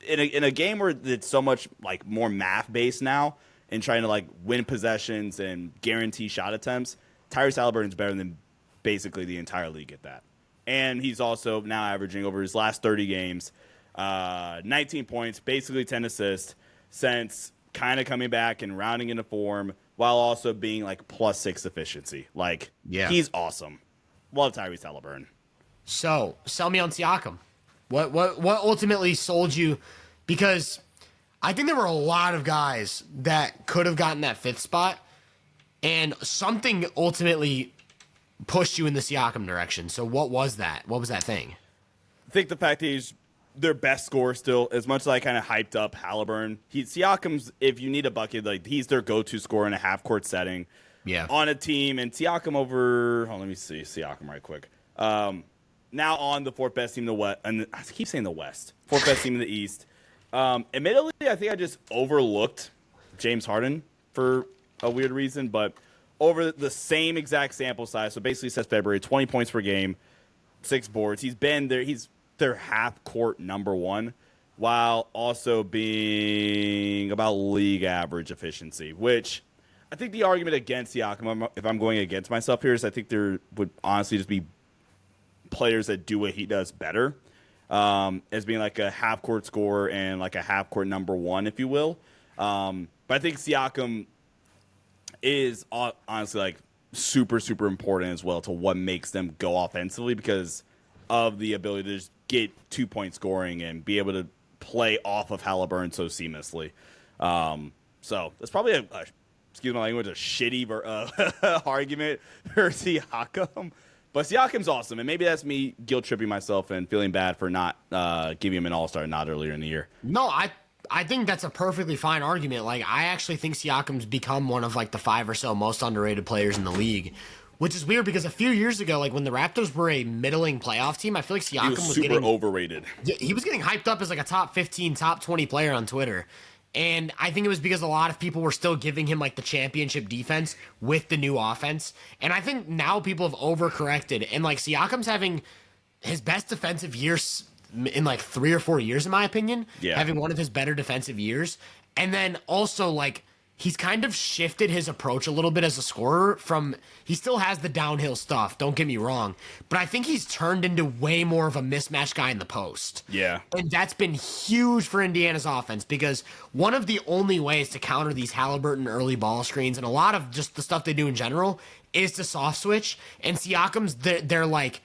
in a game where it's so much like more math based now and trying to like win possessions and guarantee shot attempts. Tyrese Halliburton's better than basically the entire league at that. And he's also now averaging over his last 30 games, 19 points, basically 10 assists since kind of coming back and rounding into form while also being like +6 efficiency. Like, he's awesome. Love Tyrese Halliburton. So, sell me on Siakam. What ultimately sold you? Because I think there were a lot of guys that could have gotten that fifth spot, and something ultimately pushed you in the Siakam direction. So what was that? What was that thing? I think the fact that he's their best scorer still, as much as I kind of hyped up Halliburton, Siakam's, if you need a bucket, like he's their go-to scorer in a half-court setting on a team. And Siakam let me see Siakam right quick. Now on the fourth best team in the West, and I keep saying the West, fourth best team in the East. Admittedly, I think I just overlooked James Harden for a weird reason, but over the same exact sample size, so basically says February, 20 points per game, 6 boards. He's been there. He's their half-court number one, while also being about league average efficiency, which I think the argument against Siakam, if I'm going against myself here, is I think there would honestly just be players that do what he does better, as being like a half-court scorer and like a half-court number one, if you will. But I think Siakam is honestly like super, super important as well to what makes them go offensively because of the ability to just get 2-point scoring and be able to play off of Halliburton so seamlessly. So that's probably excuse my language, a shitty argument for Siakam. But Siakam's awesome, and maybe that's me guilt-tripping myself and feeling bad for not giving him an all-star nod earlier in the year. No, I think that's a perfectly fine argument. Like, I actually think Siakam's become one of like the 5 or so most underrated players in the league, which is weird because a few years ago, like when the Raptors were a middling playoff team, I feel like Siakam was super getting overrated. He was getting hyped up as like a top 15, top 20 player on Twitter. And I think it was because a lot of people were still giving him like the championship defense with the new offense. And I think now people have overcorrected. And like Siakam's having his best defensive years in like 3 or 4 years, in my opinion. Yeah. Having one of his better defensive years. And then also like he's kind of shifted his approach a little bit as a scorer from, he still has the downhill stuff, don't get me wrong, but I think he's turned into way more of a mismatch guy in the post. Yeah. And that's been huge for Indiana's offense because one of the only ways to counter these Halliburton early ball screens and a lot of just the stuff they do in general is to soft switch. And Siakam's, they're like,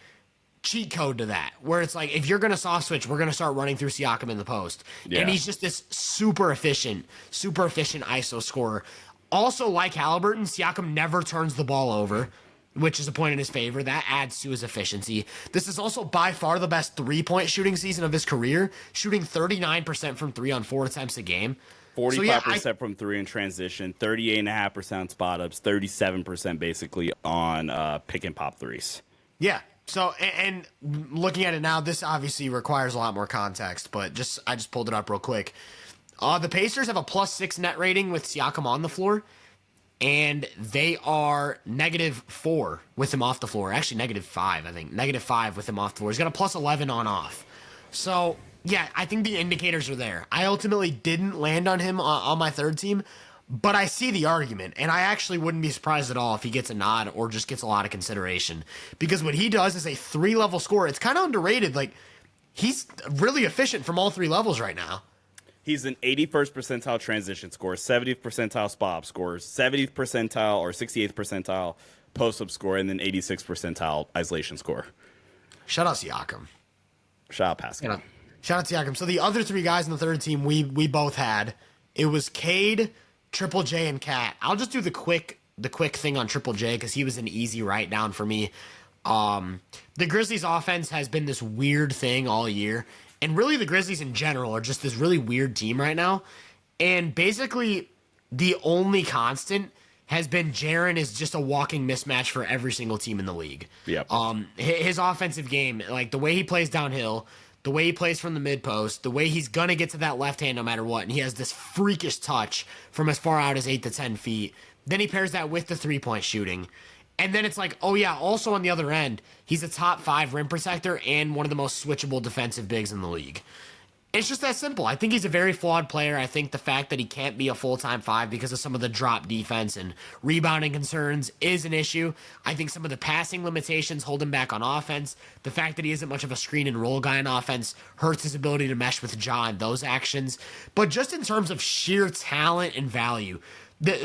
cheat code to that, where it's like, if you're going to soft switch, we're going to start running through Siakam in the post. Yeah. And he's just this super efficient ISO scorer. Also, like Halliburton, Siakam never turns the ball over, which is a point in his favor. That adds to his efficiency. This is also by far the best 3-point shooting season of his career, shooting 39% from 3 on 4 attempts a game. 45% from 3 in transition, 38.5% on spot ups, 37% basically on pick and pop threes. Yeah. So, and looking at it now, this obviously requires a lot more context, but I just pulled it up real quick. The Pacers have a +6 net rating with Siakam on the floor, and they are -4 with him off the floor. Actually, -5, I think. -5 with him off the floor. He's got a +11 on off. So, yeah, I think the indicators are there. I ultimately didn't land on him on my third team, but I see the argument, and I actually wouldn't be surprised at all if he gets a nod or just gets a lot of consideration. Because what he does is a 3-level score. It's kind of underrated. Like, he's really efficient from all 3 levels right now. He's an 81st percentile transition score, 70th percentile spot up score, 70th percentile or 68th percentile post up score, and then 86th percentile isolation score. Shout out Siakam. Shout out Pascal. Shout out Siakam. So the other 3 guys in the third team we both had. It was Cade, Triple J, and Cat. I'll just do the quick thing on Triple J because he was an easy write down for me. The Grizzlies offense has been this weird thing all year. And really, the Grizzlies in general are just this really weird team right now. And basically, the only constant has been Jaren is just a walking mismatch for every single team in the league. Yep. His offensive game, like the way he plays downhill, the way he plays from the mid post, the way he's gonna get to that left hand no matter what, and he has this freakish touch from as far out as 8 to 10 feet. Then he pairs that with the 3-point shooting. And then it's like, oh yeah, also on the other end, he's a top 5 rim protector and one of the most switchable defensive bigs in the league. It's just that simple. I think he's a very flawed player. I think the fact that he can't be a full-time 5 because of some of the drop defense and rebounding concerns is an issue. I think some of the passing limitations hold him back on offense. The fact that he isn't much of a screen and roll guy on offense hurts his ability to mesh with Ja in those actions. But just in terms of sheer talent and value,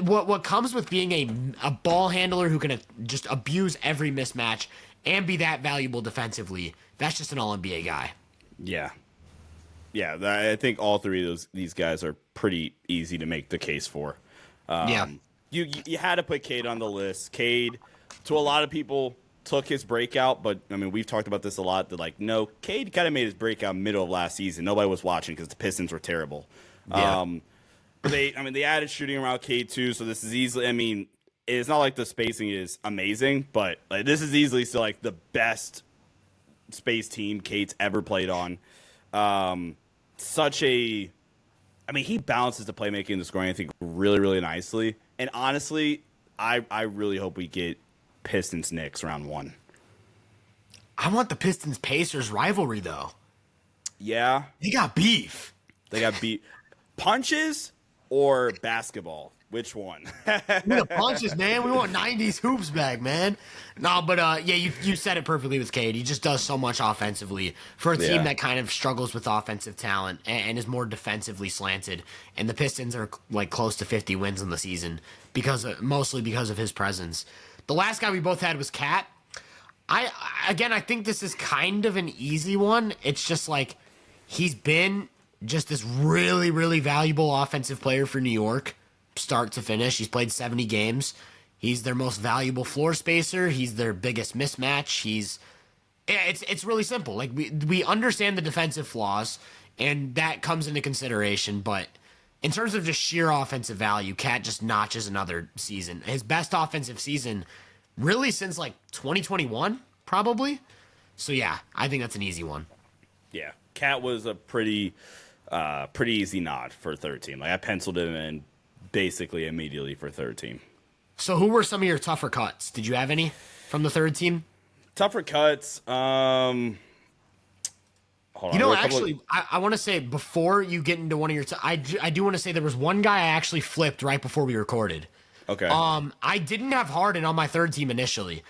what comes with being a ball handler who can just abuse every mismatch and be that valuable defensively, that's just an all-NBA guy. Yeah. Yeah, I think all 3 of these guys are pretty easy to make the case for. Yeah. You had to put Cade on the list. Cade, to a lot of people, took his breakout, but, I mean, we've talked about this a lot, that, like, no, Cade kind of made his breakout middle of last season. Nobody was watching because the Pistons were terrible. Yeah. But they added shooting around Cade too, so this is easily. I mean, it's not like the spacing is amazing, but like this is easily still like the best space team Cade's ever played on. I mean, he balances the playmaking and the scoring, I think, really, really nicely. And honestly, I really hope we get Pistons Knicks round 1. I want the Pistons Pacers rivalry though. Yeah, They got beef. they got beat. Punches or basketball? Which one? We the punches, man. We want 90s hoops back, man. No, but yeah, you said it perfectly with Cade. He just does so much offensively for a team that kind of struggles with offensive talent and is more defensively slanted. And the Pistons are like close to 50 wins in the season mostly because of his presence. The last guy we both had was Cat. I think this is kind of an easy one. It's just like he's been just this really, really valuable offensive player for New York, start to finish. He's played 70 games. He's their most valuable floor spacer. He's their biggest mismatch. It's really simple. Like we understand the defensive flaws, and that comes into consideration. But in terms of just sheer offensive value, Cat just notches another season. His best offensive season, really since like 2021, probably. So yeah, I think that's an easy one. Yeah, Cat was a pretty easy nod for third team. Like I penciled him in basically immediately for third team. So who were some of your tougher cuts? Did you have any from the third team? Tougher cuts. Hold on. You know, actually, I want to say before you get into one of your, I do want to say there was one guy I actually flipped right before we recorded. Okay. I didn't have Harden on my third team initially.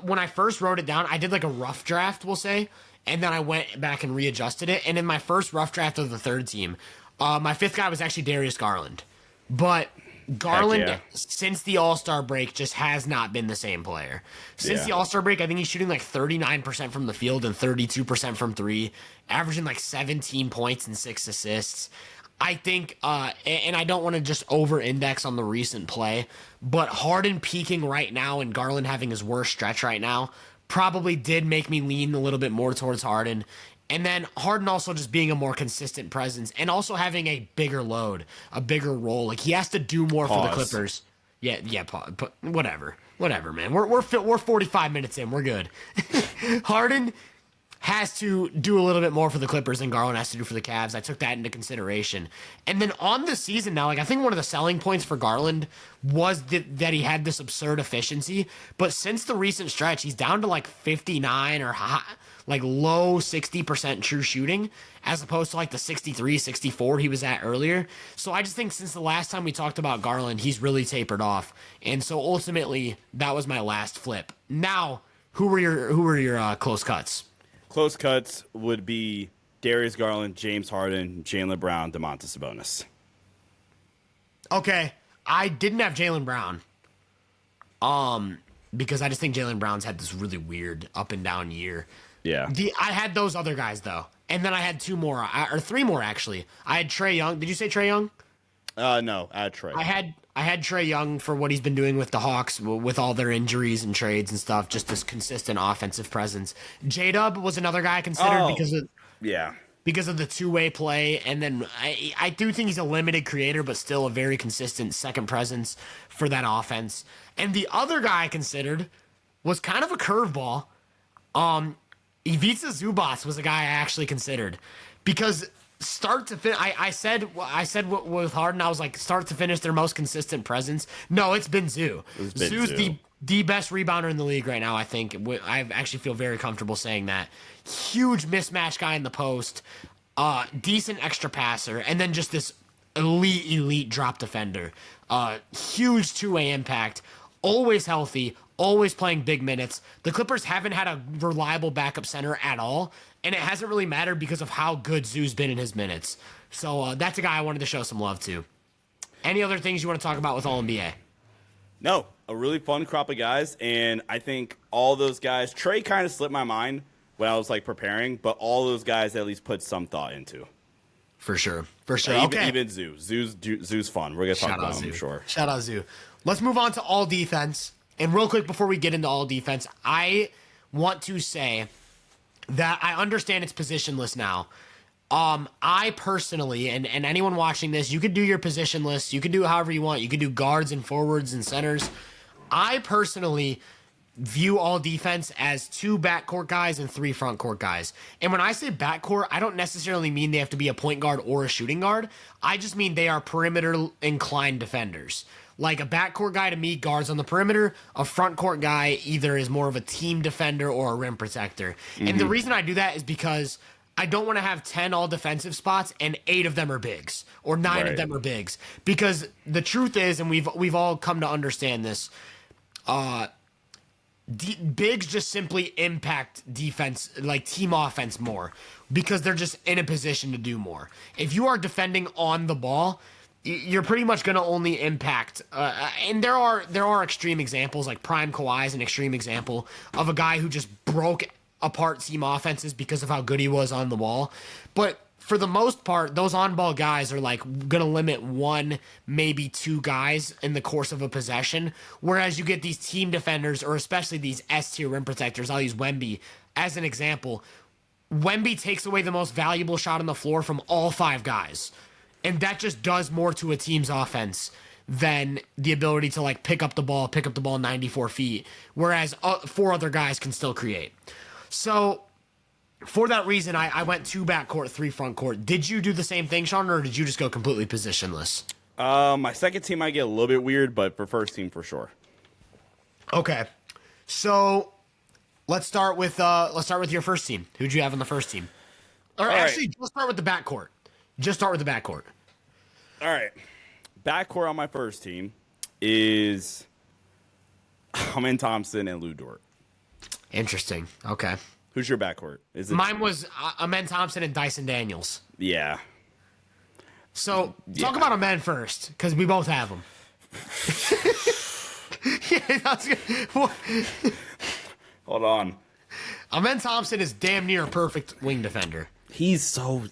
When I first wrote it down, I did like a rough draft, we'll say, and then I went back and readjusted it. And in my first rough draft of the third team, my fifth guy was actually Darius Garland. But Garland, since the All-Star break, just has not been the same player. Since the All-Star break, I think he's shooting like 39% from the field and 32% from 3, averaging like 17 points and 6 assists. I think, and I don't want to just over-index on the recent play, but Harden peaking right now and Garland having his worst stretch right now probably did make me lean a little bit more towards Harden. And then Harden also just being a more consistent presence and also having a bigger load, a bigger role. Like he has to do more for the Clippers. Yeah, whatever, man. We're 45 minutes in. We're good. Harden has to do a little bit more for the Clippers than Garland has to do for the Cavs. I took that into consideration. And then on the season now, like I think one of the selling points for Garland was that he had this absurd efficiency. But since the recent stretch, he's down to like 59 or like low 60% true shooting, as opposed to like the 63, 64 he was at earlier. So I just think since the last time we talked about Garland, he's really tapered off. And so ultimately, that was my last flip. Now, who were your close cuts? Close cuts would be Darius Garland, James Harden, Jaylen Brown, Domantas Sabonis. Okay, I didn't have Jaylen Brown. Because I just think Jaylen Brown's had this really weird up and down year. Yeah. I had those other guys though, and then I had two more or three more actually. I had Trae Young. Did you say Trae Young? No, I had Trae. I had Trae Young for what he's been doing with the Hawks with all their injuries and trades and stuff. Just this consistent offensive presence. J-Dub was another guy I considered because of the two-way play, and then I do think he's a limited creator, but still a very consistent second presence for that offense. And the other guy I considered was kind of a curveball. Ivica Zubac was a guy I actually considered because start to finish. I said with Harden, I was like start to finish their most consistent presence. No, it's been Zoo. Zoo's the best rebounder in the league right now. I think I actually feel very comfortable saying that. Huge mismatch guy in the post, decent extra passer, and then just this elite drop defender. Huge two-way impact. Always healthy, always playing big minutes. The Clippers haven't had a reliable backup center at all, and it hasn't really mattered because of how good Zoo's been in his minutes. So that's a guy I wanted to show some love to. Any other things you want to talk about with All-NBA? No, a really fun crop of guys, and I think all those guys, Trae kind of slipped my mind when I was like preparing, but all those guys at least put some thought into. For sure. Even Zoo. Zoo's fun. We're going to talk about him, I'm sure. Shout out Zoo. Let's move on to all defense. And real quick before we get into all defense, I want to say that I understand it's positionless now. I personally, and anyone watching this, you could do your position list. You could do it however you want. You could do guards and forwards and centers. I personally view all defense as 2 backcourt guys and 3 frontcourt guys. And when I say backcourt, I don't necessarily mean they have to be a point guard or a shooting guard. I just mean they are perimeter inclined defenders. Like a backcourt guy to me guards on the perimeter, a frontcourt guy either is more of a team defender or a rim protector. Mm-hmm. And the reason I do that is because I don't want to have 10 all defensive spots and 8 of them are bigs or 9 of them are bigs. Because the truth is, and we've all come to understand this, bigs just simply impact defense, like team offense more because they're just in a position to do more. If you are defending on the ball, you're pretty much going to only impact, and there are extreme examples, like Prime Kawhi is an extreme example of a guy who just broke apart team offenses because of how good he was on the ball. But for the most part, those on-ball guys are like going to limit 1, maybe 2 guys in the course of a possession, whereas you get these team defenders, or especially these S-tier rim protectors. I'll use Wemby as an example. Wemby takes away the most valuable shot on the floor from all 5 guys. And that just does more to a team's offense than the ability to like pick up the ball 94 feet, whereas 4 other guys can still create. So for that reason, I went 2 backcourt, 3 frontcourt. Did you do the same thing, Sean, or did you just go completely positionless? My second team might get a little bit weird, but for first team for sure. Okay, so let's start with your first team. Who'd you have on the first team? Or actually, let's start with the backcourt. Just start with the backcourt. All right. Backcourt on my first team is Amen Thompson and Lou Dort. Interesting. Okay. Who's your backcourt? Mine was Amen Thompson and Dyson Daniels. Yeah. So talk about Amen first, because we both have him. Yeah, that's good. Hold on. Amen Thompson is damn near a perfect wing defender. He's so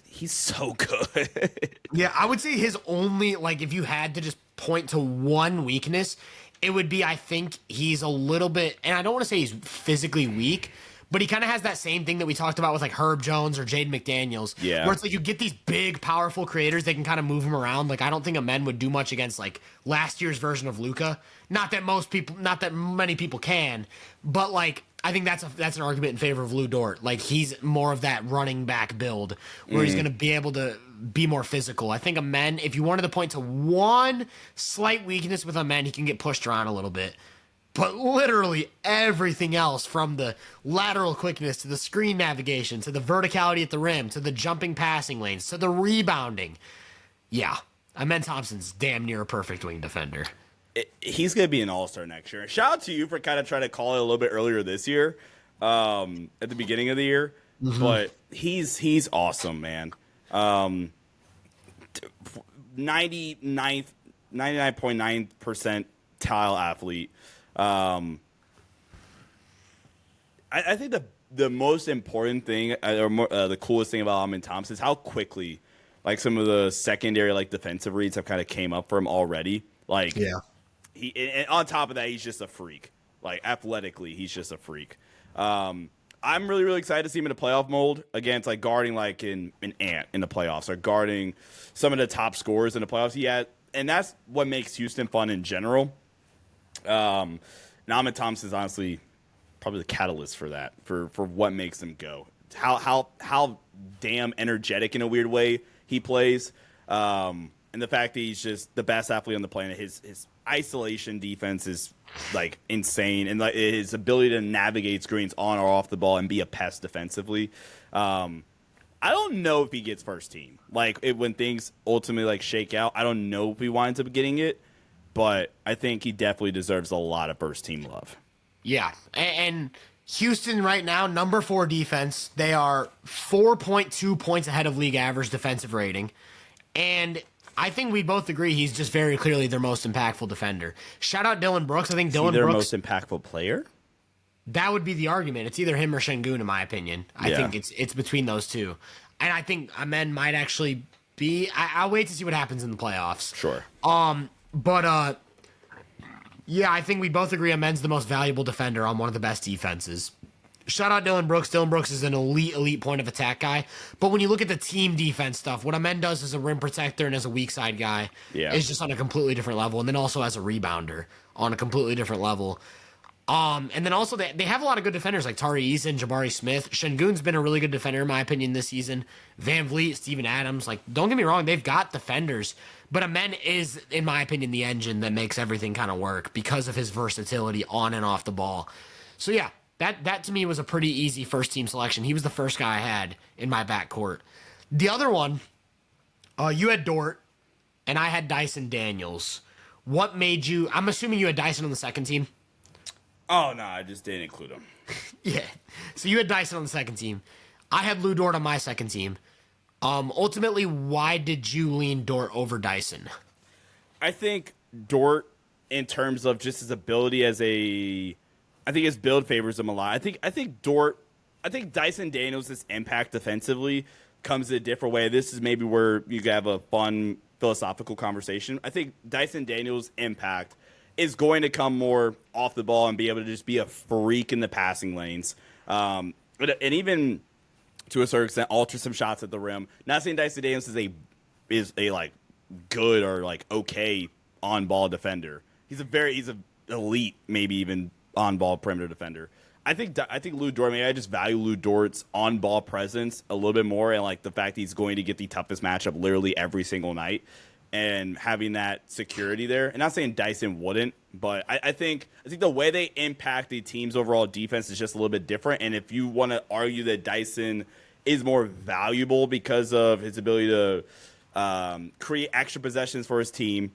good. Yeah, I would say his only, like, if you had to just point to one weakness, it would be, I think he's a little bit, and I don't want to say he's physically weak, but he kind of has that same thing that we talked about with like Herb Jones or Jaden McDaniels. Yeah. Where it's like you get these big, powerful creators, they can kind of move him around. Like, I don't think Amen would do much against like last year's version of Luka. Not that many people can, but like, I think that's an argument in favor of Lou Dort. Like, he's more of that running back build where he's going to be able to be more physical. I think Amen, if you wanted to point to one slight weakness with Amen, he can get pushed around a little bit. But literally everything else, from the lateral quickness to the screen navigation to the verticality at the rim to the jumping passing lanes to the rebounding. Yeah, Amen Thompson's damn near a perfect wing defender. He's going to be an all-star next year. Shout out to you for kind of trying to call it a little bit earlier this year, at the beginning of the year. Mm-hmm. But he's awesome, man. 99.9% tile athlete. I think the most important thing, or the coolest thing about Amen Thompson is how quickly, like, some of the secondary, like, defensive reads have kind of came up for him already. Like, yeah. And on top of that, he's just a freak. Like, athletically, he's just a freak. I'm really, really excited to see him in a playoff mold against, like, guarding, like, an Ant in the playoffs, or guarding some of the top scorers in the playoffs. And that's what makes Houston fun in general. And Amen Thompson is honestly probably the catalyst for that, for what makes them go. How damn energetic in a weird way he plays. And the fact that he's just the best athlete on the planet. His isolation defense is, like, insane, and, like, his ability to navigate screens on or off the ball and be a pest defensively. I don't know if he gets first team. Like, when things ultimately, like, shake out, I don't know if he winds up getting it, but I think he definitely deserves a lot of first team love. Yeah, and Houston right now, number 4 defense. They are 4.2 points ahead of league average defensive rating, and I think we both agree he's just very clearly their most impactful defender. Shout out Dylan Brooks. I think Dylan Brooks, their most impactful player? That would be the argument. It's either him or Şengün, in my opinion. I think it's between those two. And I think Amen might actually be. I'll wait to see what happens in the playoffs. Sure. But yeah, I think we both agree Amen's the most valuable defender on one of the best defenses. Shout out Dylan Brooks. Dylan Brooks is an elite point of attack guy. But when you look at the team defense stuff, what Amen does as a rim protector and as a weak side guy is just on a completely different level. And then also as a rebounder on a completely different level. And then also they have a lot of good defenders like Tari Eason, Jabari Smith. Şengün's been a really good defender in my opinion this season. Van Vliet, Steven Adams. Like, don't get me wrong, they've got defenders. But Amen is, in my opinion, the engine that makes everything kind of work because of his versatility on and off the ball. So yeah, that to me was a pretty easy first team selection. He was the first guy I had in my backcourt. The other one, you had Dort, and I had Dyson Daniels. What made you? I'm assuming you had Dyson on the second team. Oh no, I just didn't include him. Yeah, so you had Dyson on the second team. I had Lou Dort on my second team. Ultimately, why did you lean Dort over Dyson? I think Dort, in terms of just his ability as I think his build favors him a lot. I think Dyson Daniels' impact defensively comes in a different way. This is maybe where you can have a fun philosophical conversation. I think Dyson Daniels' impact is going to come more off the ball and be able to just be a freak in the passing lanes. And even to a certain extent, alter some shots at the rim. Not saying Dyson Daniels is a like good or like okay on ball defender. He's a elite, maybe even on ball perimeter defender. I think Lou Dort. Maybe I just value Lou Dort's on ball presence a little bit more, and like the fact that he's going to get the toughest matchup literally every single night, and having that security there. And not saying Dyson wouldn't, but I think the way they impact the team's overall defense is just a little bit different. And if you want to argue that Dyson is more valuable because of his ability to create extra possessions for his team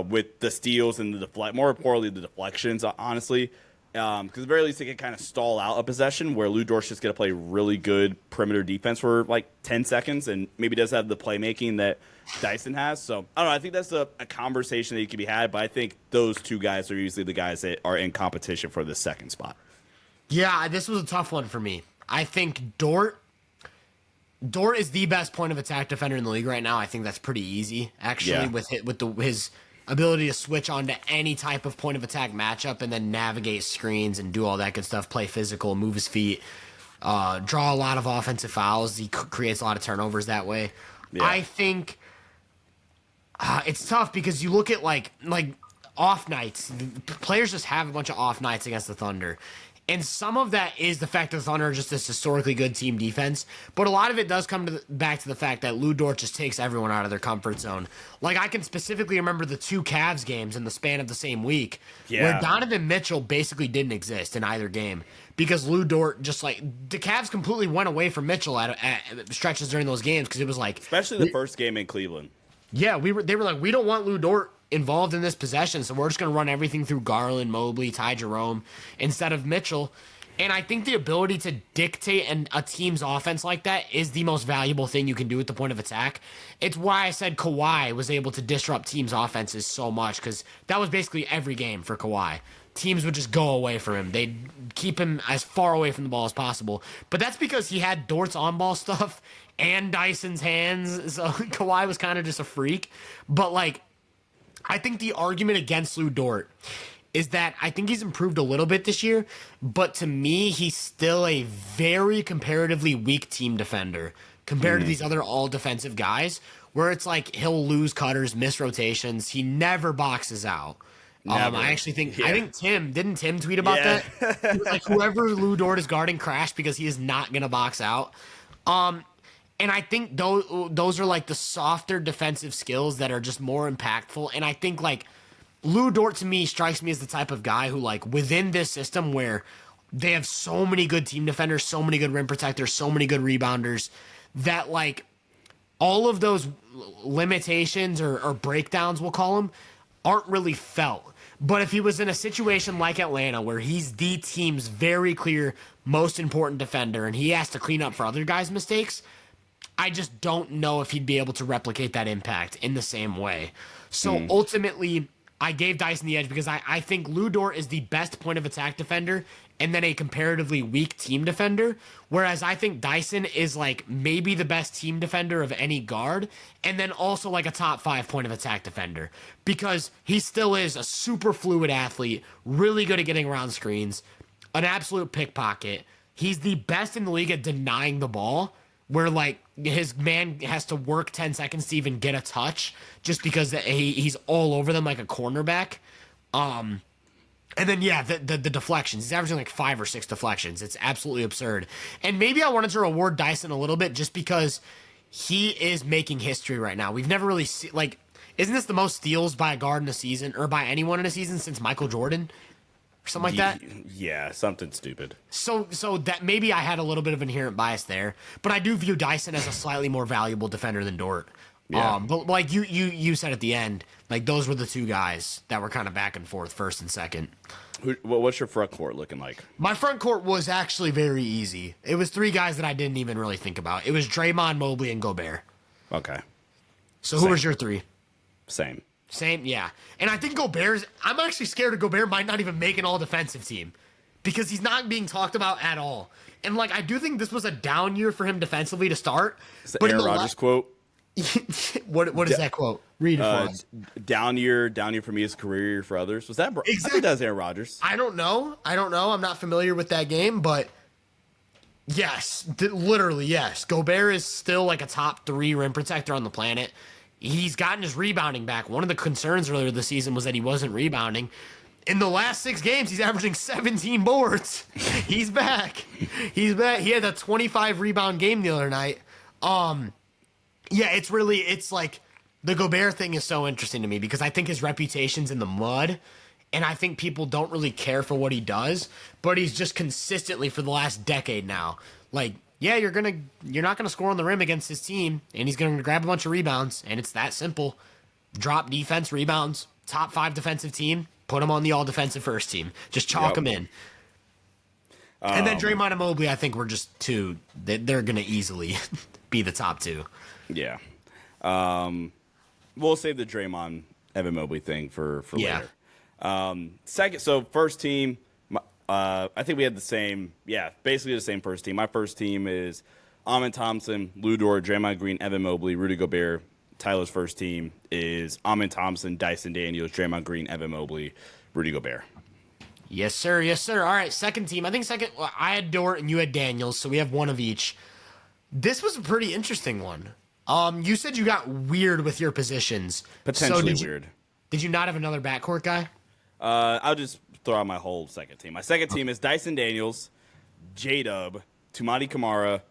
with the steals and more importantly the deflections, honestly. Because at the very least, they can kind of stall out a possession where Lou Dort's just going to play really good perimeter defense for like 10 seconds and maybe does have the playmaking that Dyson has. So, I don't know. I think that's a conversation that you can be had, but I think those two guys are usually the guys that are in competition for the second spot. Yeah, this was a tough one for me. I think Dort is the best point of attack defender in the league right now. I think that's pretty easy, actually, with his ability to switch onto any type of point of attack matchup and then navigate screens and do all that good stuff, play physical, move his feet, draw a lot of offensive fouls. He creates a lot of turnovers that way. Yeah. I think it's tough because you look at like off nights. Players just have a bunch of off nights against the Thunder. And some of that is the fact that the Thunder are just this historically good team defense. But a lot of it does come back to the fact that Lou Dort just takes everyone out of their comfort zone. Like, I can specifically remember the 2 Cavs games in the span of the same week where Donovan Mitchell basically didn't exist in either game because Lou Dort just, like, the Cavs completely went away from Mitchell at stretches during those games because it was like... Especially the first game in Cleveland. Yeah, they were like, we don't want Lou Dort involved in this possession, so we're just going to run everything through Garland, Mobley, Ty Jerome instead of Mitchell. And I think the ability to dictate a team's offense like that is the most valuable thing you can do at the point of attack. It's why I said Kawhi was able to disrupt teams' offenses so much, because that was basically every game for Kawhi. Teams would just go away from him. They'd keep him as far away from the ball as possible. But that's because he had Dort's on-ball stuff and Dyson's hands, so Kawhi was kind of just a freak. But, like, I think the argument against Lou Dort is that I think he's improved a little bit this year, but to me, he's still a very comparatively weak team defender compared to these other all-defensive guys, where it's like he'll lose cutters, miss rotations. He never boxes out. I actually think I think didn't Tim tweet about that? He was like, whoever Lou Dort is guarding crashed because he is not going to box out. And I think those are like the softer defensive skills that are just more impactful. And I think like Lou Dort to me strikes me as the type of guy who like within this system where they have so many good team defenders, so many good rim protectors, so many good rebounders that like all of those limitations or breakdowns, we'll call them, aren't really felt. But if he was in a situation like Atlanta where he's the team's very clear most important defender and he has to clean up for other guys' mistakes, I just don't know if he'd be able to replicate that impact in the same way. So ultimately, I gave Dyson the edge because I think Lou Dort is the best point of attack defender and then a comparatively weak team defender, whereas I think Dyson is like maybe the best team defender of any guard and then also like a top 5 point of attack defender because he still is a super fluid athlete, really good at getting around screens, an absolute pickpocket. He's the best in the league at denying the ball, where like his man has to work 10 seconds to even get a touch just because he's all over them like a cornerback. And then, yeah, the deflections. He's averaging like 5 or 6 deflections. It's absolutely absurd. And maybe I wanted to reward Dyson a little bit just because he is making history right now. We've never really seen, like, isn't this the most steals by a guard in a season or by anyone in a season since Michael Jordan? Something like that? Yeah, something stupid. So that maybe I had a little bit of inherent bias there, but I do view Dyson as a slightly more valuable defender than Dort. Yeah. But like you said at the end, like those were the 2 guys that were kind of back and forth, first and second. What's your front court looking like? My front court was actually very easy. It was 3 guys that I didn't even really think about. It was Draymond, Mobley, and Gobert. Okay. So who was your 3? Same, yeah. And I think I'm actually scared of Gobert might not even make an all-defensive team because he's not being talked about at all. And, like, I do think this was a down year for him defensively to start. It's the Aaron Rodgers quote. What is that quote? Read it for us. Down year for me is career year for others. Was that? Exactly. I think that was Aaron Rodgers. I don't know. I'm not familiar with that game, but yes, literally yes. Gobert is still like a top 3 rim protector on the planet. He's gotten his rebounding back. One of the concerns earlier this season was that he wasn't rebounding. In the last 6 games, he's averaging 17 boards. He's back. He had a 25 rebound game the other night. Yeah, it's like the Gobert thing is so interesting to me because I think his reputation's in the mud and I think people don't really care for what he does, but he's just consistently for the last decade now. Like, yeah, you're not gonna score on the rim against his team, and he's gonna grab a bunch of rebounds, and it's that simple. Drop defense, rebounds, top 5 defensive team, put him on the all defensive first team. Just chalk him in. And then Draymond and Mobley, I think we're just 2. They're gonna easily be the top 2. Yeah. We'll save the Draymond Evan Mobley thing for later. Second, so first team, I think we had the same, basically the same first team. My first team is Amin Thompson, Lou Dort, Draymond Green, Evan Mobley, Rudy Gobert. Tyler's first team is Amin Thompson, Dyson Daniels, Draymond Green, Evan Mobley, Rudy Gobert. Yes, sir. All right, second team. I think I had Dort and you had Daniels, so we have one of each. This was a pretty interesting one. You said you got weird with your positions. Potentially weird. Did you not have another backcourt guy? I'll just throw out my whole second team. My second team is Dyson Daniels, J-Dub, Tumani Kamara,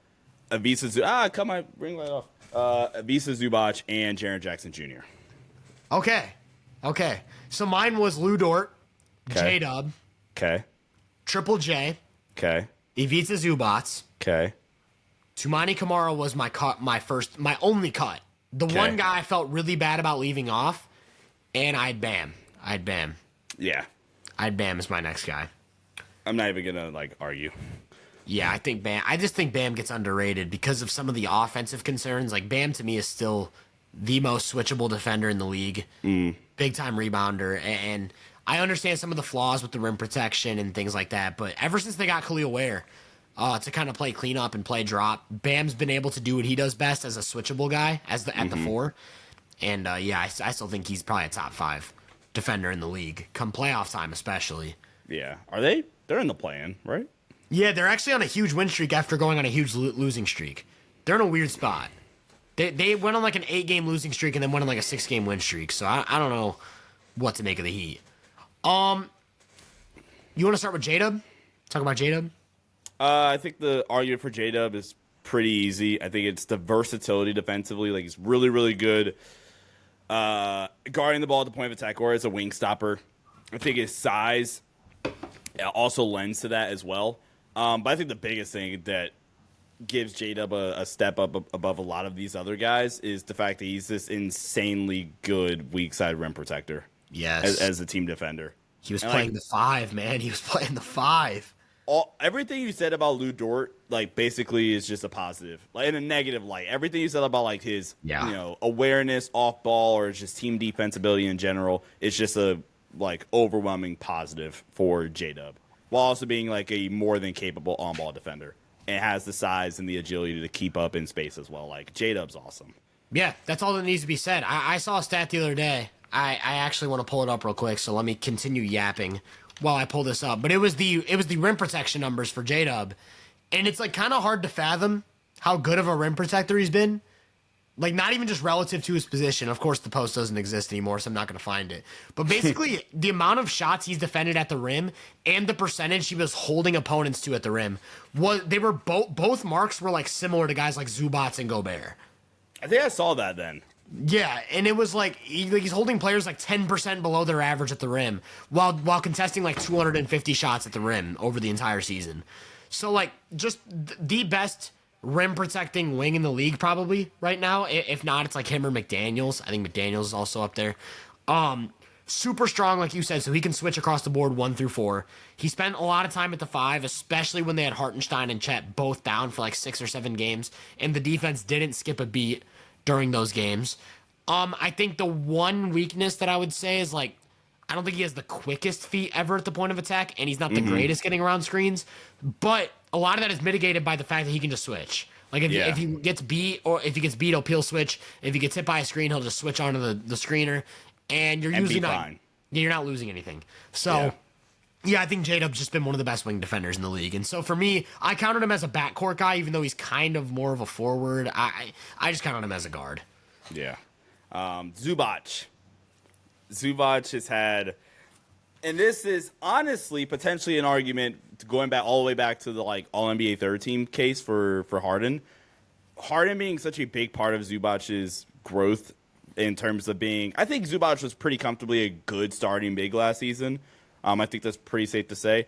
cut my ring light off. Avisa Zubac, and Jaren Jackson Jr. Okay. So mine was Lou Dort, Okay. J-Dub, Okay. Triple J, Okay. Ivica Zubac. Okay. Tumani Kamara was my only cut. The one guy I felt really bad about leaving off, and I'd Bam. Yeah. I'd Bam is my next guy. I'm not even gonna argue. Yeah, I just think Bam gets underrated because of some of the offensive concerns. Like Bam to me is still the most switchable defender in the league. Big time rebounder, and I understand some of the flaws with the rim protection and things like that, but ever since they got Khalil Ware to kind of play cleanup and play drop, Bam's been able to do what he does best as a switchable guy at the 4. And I still think he's probably a top 5 defender in the league come playoff time, especially. Yeah. Are they? They're in the play-in, right? Yeah, they're actually on a huge win streak after going on a huge losing streak. They're in a weird spot. They went on an 8-game losing streak and then went on a 6-game win streak. So I don't know what to make of the Heat. You want to start with J-Dub? Talk about J-Dub? I think the argument for J-Dub is pretty easy. I think it's the versatility defensively. He's really, really good guarding the ball at the point of attack or as a wing stopper. I think his size also lends to that as well. But I think the biggest thing that gives J-Dub a step up above a lot of these other guys is the fact that he's this insanely good weak side rim protector. Yes. As a team defender. He was playing the 5, man. He was playing the 5. Everything you said about Lou Dort, basically is just a positive, in a negative light. Everything you said about his, awareness off ball or just team defense ability in general, is just a overwhelming positive for J-Dub, while also being a more than capable on ball defender and has the size and the agility to keep up in space as well. J-Dub's awesome. Yeah, that's all that needs to be said. I saw a stat the other day. I actually want to pull it up real quick, so let me continue yapping while I pull this up. But it was the rim protection numbers for J-Dub, and it's kind of hard to fathom how good of a rim protector he's been. Not even just relative to his position. Of course, the post doesn't exist anymore, so I'm not going to find it. But basically, the amount of shots he's defended at the rim and the percentage he was holding opponents to at the rim both marks were similar to guys like Zubac and Gobert. I think I saw that then. Yeah, and it was he's holding players 10% below their average at the rim while contesting 250 shots at the rim over the entire season. So just the best rim protecting wing in the league probably right now. If not, it's him or McDaniels. I think McDaniels is also up there. Super strong, like you said, so he can switch across the board 1 through 4. He spent a lot of time at the 5, especially when they had Hartenstein and Chet both down for 6 or 7 games, and the defense didn't skip a beat during those games. I think the one weakness that I would say is I don't think he has the quickest feet ever at the point of attack, and he's not the greatest getting around screens. But a lot of that is mitigated by the fact that he can just switch. If he gets beat, he'll peel switch. If he gets hit by a screen, he'll just switch onto the screener, and you're usually you're not losing anything. So. Yeah, I think J-Dub's just been one of the best wing defenders in the league. And so for me, I counted him as a backcourt guy, even though he's kind of more of a forward. I just counted him as a guard. Yeah. Zubac. Zubac has had, and this is honestly potentially an argument going back all the way back to the All-NBA third team case for Harden. Harden being such a big part of Zubac's growth in terms of being, I think Zubac was pretty comfortably a good starting big last season. I think that's pretty safe to say.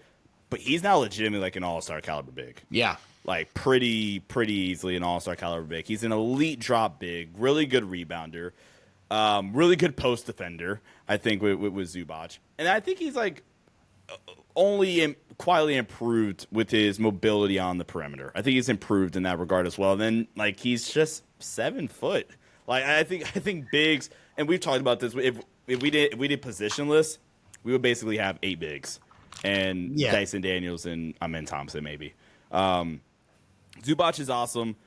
But he's now legitimately an all-star caliber big. Yeah. Pretty easily an all-star caliber big. He's an elite drop big, really good rebounder, really good post defender, I think, with Zubac. And I think he's only quietly improved with his mobility on the perimeter. I think he's improved in that regard as well. And then he's just 7 foot. I think bigs, and we've talked about this, if we did positionless, we would basically have 8 bigs, and Dyson Daniels and Amen Thompson maybe. Zubac is awesome.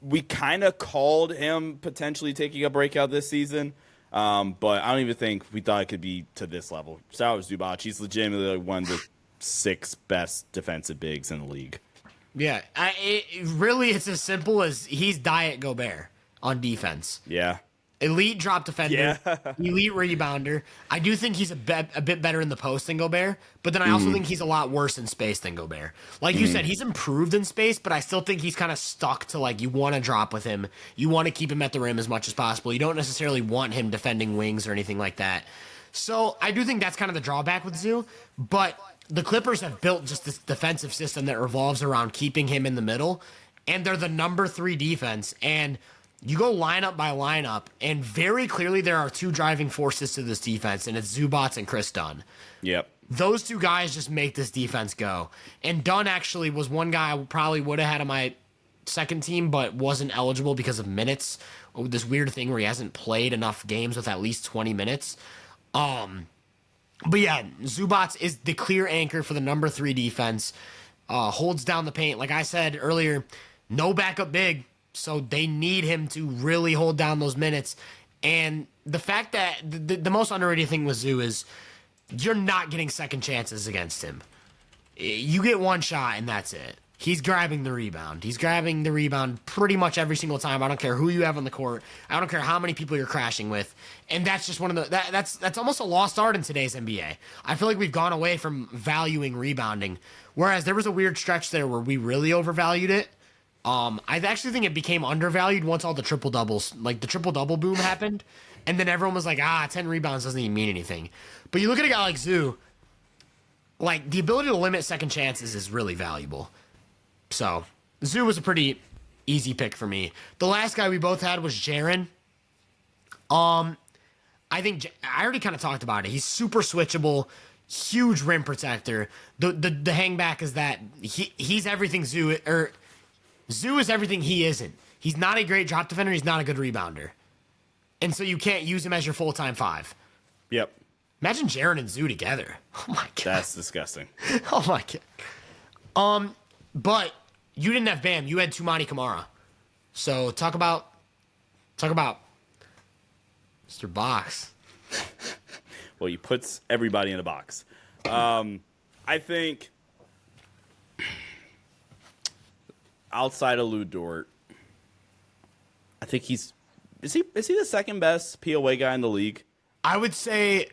We kind of called him potentially taking a breakout this season, but I don't even think we thought it could be to this level. Shout out to Zubac. He's legitimately one of the 6 best defensive bigs in the league. Yeah, it's as simple as he's Diet Gobert on defense. Yeah. Elite drop defender, Yeah. elite rebounder. I do think he's a bit better in the post than Gobert, but then I also think he's a lot worse in space than Gobert. Like you said, he's improved in space, but I still think he's kind of stuck to like you want to drop with him. You want to keep him at the rim as much as possible. You don't necessarily want him defending wings or anything like that. So I do think that's kind of the drawback with Zoo, but the Clippers have built just this defensive system that revolves around keeping him in the middle, and they're the number 3 defense. And you go lineup by lineup, and very clearly there are 2 driving forces to this defense, and it's Zubats and Chris Dunn. Yep. Those 2 guys just make this defense go. And Dunn actually was one guy I probably would have had on my second team, but wasn't eligible because of minutes. This weird thing where he hasn't played enough games with at least 20 minutes. But yeah, Zubats is the clear anchor for the number 3 defense. Holds down the paint. Like I said earlier, no backup big. So they need him to really hold down those minutes. And the fact that the most underrated thing with Zoo is you're not getting second chances against him. You get one shot and that's it. He's grabbing the rebound. He's grabbing the rebound pretty much every single time. I don't care who you have on the court. I don't care how many people you're crashing with. And that's just one of the that's almost a lost art in today's NBA. I feel like we've gone away from valuing rebounding. Whereas there was a weird stretch there where we really overvalued it. I actually think it became undervalued once all the triple doubles, like the triple double boom happened, and then everyone was like, 10 rebounds doesn't even mean anything. But you look at a guy like Zoo, like the ability to limit second chances is really valuable. So Zoo was a pretty easy pick for me. The last guy we both had was Jaren. I think I already kind of talked about it. He's super switchable, huge rim protector. The hangback is that he's everything Zoo or. Zoo is everything he isn't. He's not a great drop defender. He's not a good rebounder. And so you can't use him as your full-time 5. Yep. Imagine Jaren and Zoo together. Oh, my God. That's disgusting. Oh, my God. But you didn't have Bam. You had Tumani Kamara. So talk about Mr. Box. Well, he puts everybody in a box. I think outside of Lou Dort, I think is he the second best POA guy in the league? I would say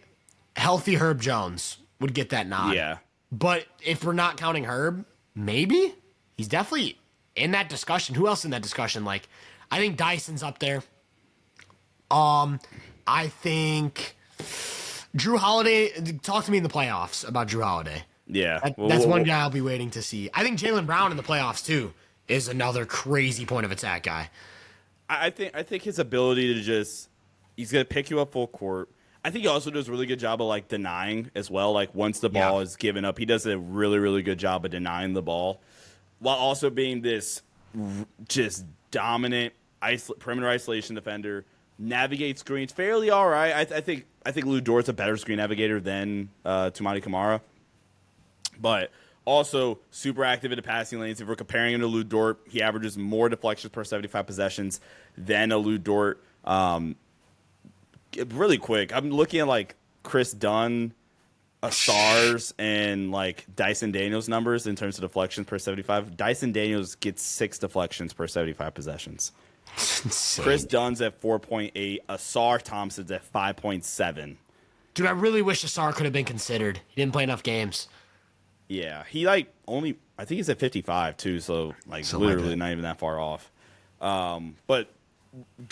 healthy Herb Jones would get that nod. Yeah. But if we're not counting Herb, maybe he's definitely in that discussion. Who else in that discussion? Like, I think Dyson's up there. I think Drew Holiday. Talk to me in the playoffs about Drew Holiday. Yeah. That's one guy I'll be waiting to see. I think Jaylen Brown in the playoffs too is another crazy point of attack guy. I think his ability to he's gonna pick you up full court. I think he also does a really good job of like denying as well. Like once the ball is given up, he does a really, really good job of denying the ball, while also being this just dominant perimeter isolation defender. Navigates screens fairly all right. I think Lou Dort's a better screen navigator than Tumani Kamara, but also super active in the passing lanes. If we're comparing him to Lou Dort, he averages more deflections per 75 possessions than a Lou Dort. Really quick, I'm looking at like Chris Dunn, Asar's, and like Dyson Daniels numbers in terms of deflections per 75. Dyson Daniels gets 6 deflections per 75 possessions. Chris Dunn's at 4.8. Asar Thompson's at 5.7. Dude, I really wish Asar could have been considered. He didn't play enough games. Yeah, he I think he's at 55 too, so literally not even that far off. But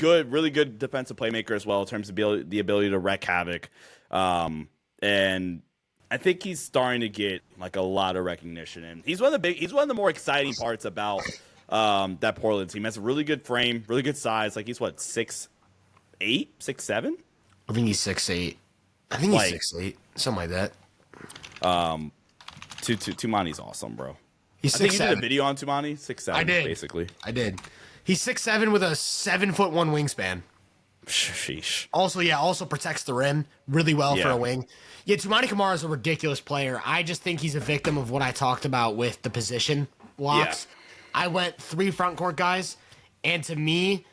really good defensive playmaker as well in terms of the ability to wreak havoc. And I think he's starting to get like a lot of recognition, and he's one of the more exciting parts about that Portland team. Has a really good frame, really good size. Like he's what 6'8", 6'7"? I think he's 6'8". I think he's 6'8", something like that. Tumani's awesome, bro. He's 6'7". I think you did a video on Tumani, 6'7", I did. basically. I did. He's 6'7" with a 7'1" wingspan. Sheesh. Also protects the rim really well for a wing. Yeah, Tumani Kamara is a ridiculous player. I just think he's a victim of what I talked about with the position locks. Yeah. I went 3 front court guys, and to me,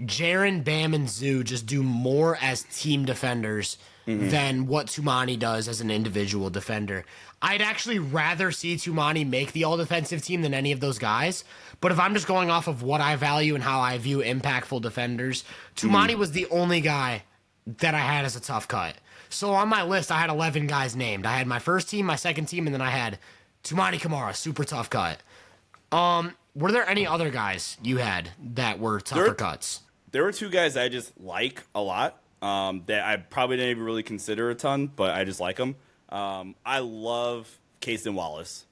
Jaren, Bam, and Zoo just do more as team defenders than what Tumani does as an individual defender. I'd actually rather see Tumani make the all-defensive team than any of those guys. But if I'm just going off of what I value and how I view impactful defenders, Tumani was the only guy that I had as a tough cut. So on my list, I had 11 guys named. I had my first team, my second team, and then I had Tumani Kamara, super tough cut. Were there any other guys you had that were tougher cuts? There were two guys I just like a lot that I probably didn't even really consider a ton, but I just like them. I love Casey Wallace.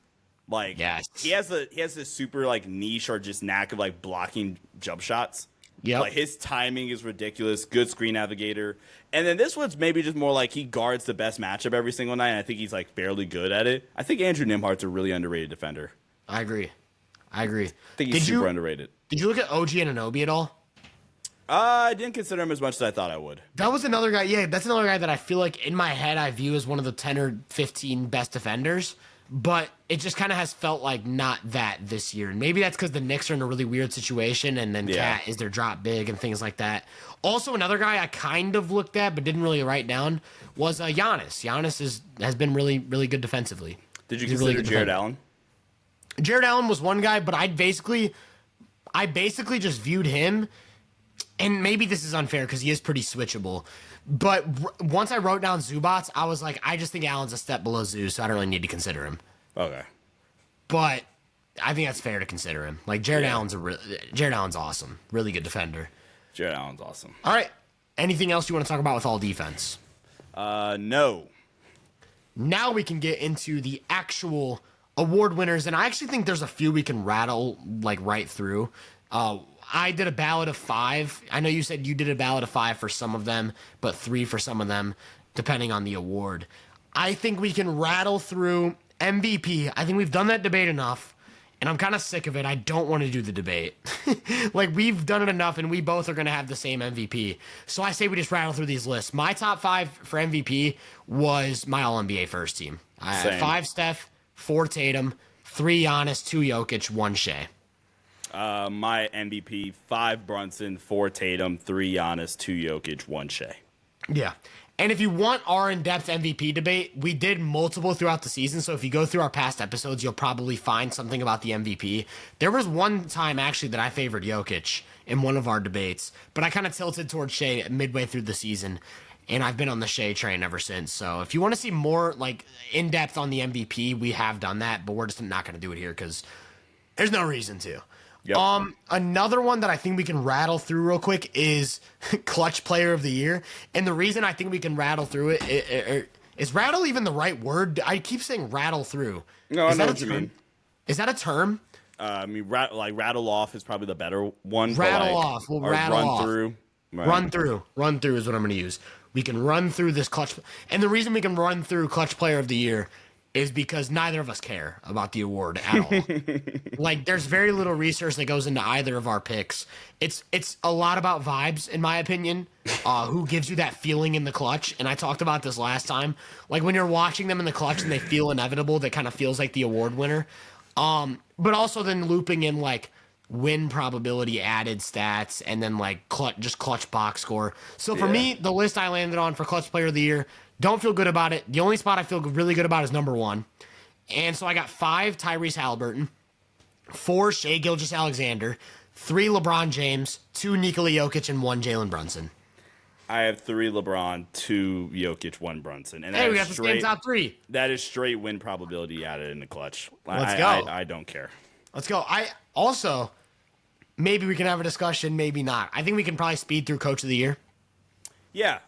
Like, yes. he has this super like niche or just knack of like blocking jump shots. Yeah, like his timing is ridiculous. Good screen navigator, and then this one's maybe just more like he guards the best matchup every single night. And I think he's like fairly good at it. I think Andrew Nimhart's a really underrated defender. I agree. I think he's super underrated. Did you look at OG Anunoby at all? I didn't consider him as much as I thought I would. That was another guy. Yeah, that's another guy that I feel like in my head I view as one of the 10 or 15 best defenders. But it just kind of has felt like not that this year. And maybe that's because the Knicks are in a really weird situation, and then Cat is their drop big and things like that. Also, another guy I kind of looked at but didn't really write down was Giannis. Giannis has been really, really good defensively. Did you consider Jared Allen? Jared Allen was one guy, but I basically just viewed him, and maybe this is unfair because he is pretty switchable. But once I wrote down Zubats, I was like, I just think Allen's a step below Zoo, so I don't really need to consider him. Okay. But I think that's fair to consider him. Like, Jared Allen's awesome. Really good defender. Jared Allen's awesome. All right. Anything else you want to talk about with all defense? No. Now we can get into the actual award winners, and I actually think there's a few we can rattle, like, right through. I did a ballot of 5. I know you said you did a ballot of 5 for some of them, but 3 for some of them, depending on the award. I think we can rattle through MVP. I think we've done that debate enough, and I'm kind of sick of it. I don't want to do the debate. Like, we've done it enough, and we both are going to have the same MVP. So I say we just rattle through these lists. My top 5 for MVP was my All-NBA first team. I had 5 Steph, 4 Tatum, 3 Giannis, 2 Jokic, 1 Shea. My MVP, 5 Brunson, 4 Tatum, 3 Giannis, 2 Jokic, 1 Shea. Yeah. And if you want our in-depth MVP debate, we did multiple throughout the season. So if you go through our past episodes, you'll probably find something about the MVP. There was one time actually that I favored Jokic in one of our debates, but I kind of tilted towards Shea midway through the season. And I've been on the Shea train ever since. So if you want to see more like in-depth on the MVP, we have done that, but we're just not going to do it here because there's no reason to. Yep. Another one that I think we can rattle through real quick is Clutch Player of the Year. And the reason I think we can rattle through it is rattle even the right word? I keep saying rattle through. No, I know what you mean. Is that a term? I mean, rattle off is probably the better one. Rattle off. We'll rattle run off. Through. Right. Run through is what I'm going to use. We can run through this clutch. And the reason we can run through Clutch Player of the Year is because neither of us care about the award at all. Like, there's very little research that goes into either of our picks. It's a lot about vibes, in my opinion. Who gives you that feeling in the clutch? And I talked about this last time. Like, when you're watching them in the clutch and they feel inevitable, that kind of feels like the award winner. But also then looping in, like, win probability added stats and then, like, clutch box score. So for me, the list I landed on for Clutch Player of the Year, don't feel good about it. The only spot I feel really good about is number 1. And so I got 5 Tyrese Halliburton, 4 Shai Gilgeous-Alexander, 3 LeBron James, 2 Nikola Jokic, and 1 Jalen Brunson. I have 3 LeBron, 2 Jokic, 1 Brunson. And hey, we got the same top 3. That is straight win probability added in the clutch. Let's go. I don't care. Let's go. I also, maybe we can have a discussion, maybe not. I think we can probably speed through Coach of the Year. Yeah.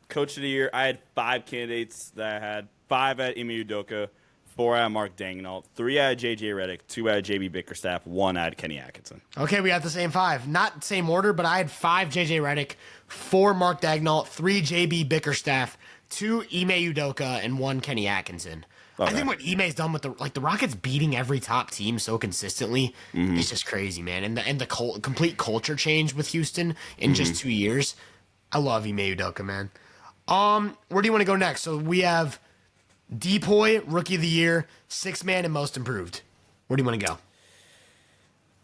Coach of the Year, I had 5 candidates that I had. 5 at Ime Udoka, 4 out of Mark Daigneault, 3 out of J.J. Redick, 2 out of J.B. Bickerstaff, 1 out of Kenny Atkinson. Okay, we got the same 5. Not same order, but I had 5 J.J. Redick, 4 Mark Daigneault, 3 J.B. Bickerstaff, 2 Ime Udoka, and 1 Kenny Atkinson. Okay. I think what Ime's done with the Rockets beating every top team so consistently is just crazy, man. And the complete culture change with Houston in just 2 years. I love Ime Udoka, man. Where do you want to go next? So we have DPOY, Rookie of the Year, 6th Man, and Most Improved. Where do you want to go?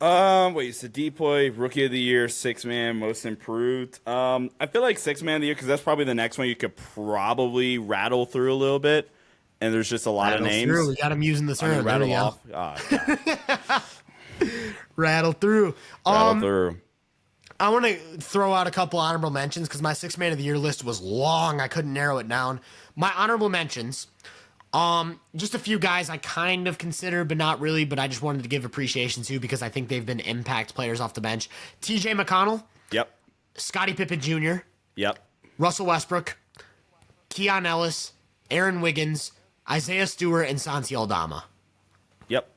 Wait, so DPOY, Rookie of the Year, Six Man, Most Improved. I feel like Six Man of the Year because that's probably the next one you could probably rattle through a little bit, and there's just a lot of names. Through. We got him using the term. Rattle off. God. Rattle through. Rattle through. I want to throw out a couple honorable mentions because my Six Man of the Year list was long. I couldn't narrow it down. My honorable mentions. Just a few guys I kind of consider, but not really, but I just wanted to give appreciation to because I think they've been impact players off the bench. TJ McConnell. Yep. Scottie Pippen Jr. Yep. Russell Westbrook. Keon Ellis. Aaron Wiggins. Isaiah Stewart and Santi Aldama. Yep.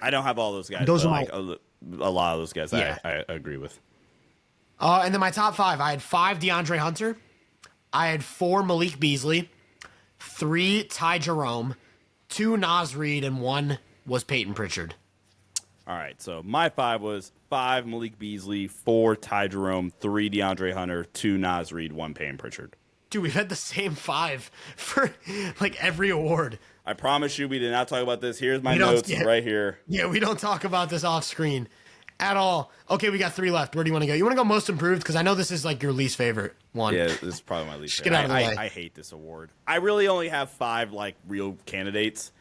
I don't have all those guys. Those are like a lot of those guys Yeah. I agree with. And then my top five. I had 5 DeAndre Hunter. I had 4 Malik Beasley. 3 Ty Jerome, 2 Naz Reid, and 1 was Peyton Pritchard. All right, so my 5 was 5 Malik Beasley, 4 Ty Jerome, 3 DeAndre Hunter, 2 Naz Reid, 1 Peyton Pritchard. Dude, we've had the same 5 for like every award. I promise you we did not talk about this. Here's my notes right here. Yeah, we don't talk about this off screen at all. Okay, we got 3 left. Where do you want to go? You want to go most improved? Because I know this is like your least favorite one. Yeah, this is probably my least Just favorite. get out of the way. I hate this award. I really only have 5 like real candidates.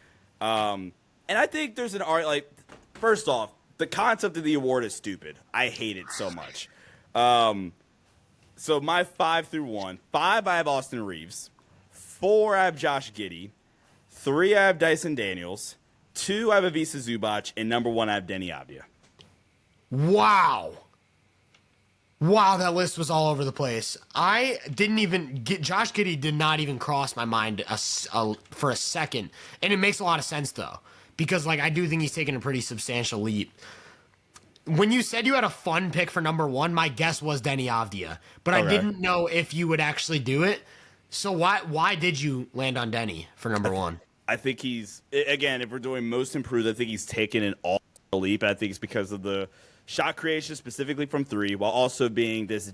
And I think there's an art like first off, the concept of the award is stupid. I hate it so much. So my 5 through 1. 5 I have Austin Reeves. 4 I have Josh Giddey. 3 I have Dyson Daniels. 2 I have Avisa Zubac, and number 1 I have Denny Avdia. Wow. Wow, that list was all over the place. I didn't even get Josh Giddey did not even cross my mind for a second. And it makes a lot of sense though, because like I do think he's taken a pretty substantial leap. When you said you had a fun pick for number 1, my guess was Denny Avdia, but I didn't know if you would actually do it. So why did you land on Denny for number 1? I think he's again, if we're doing most improved, I think he's taken an all leap. I think it's because of the shot creation specifically from 3, while also being this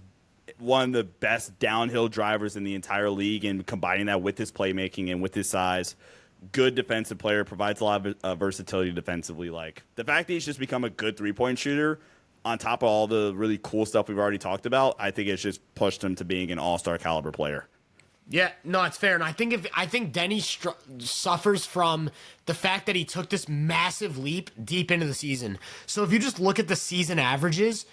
one of the best downhill drivers in the entire league, and combining that with his playmaking and with his size. Good defensive player, provides a lot of versatility defensively. Like the fact that he's just become a good 3-point shooter on top of all the really cool stuff we've already talked about, I think it's just pushed him to being an all-star caliber player. Yeah, no, it's fair, and I think Denny suffers from the fact that he took this massive leap deep into the season. So if you just look at the season averages,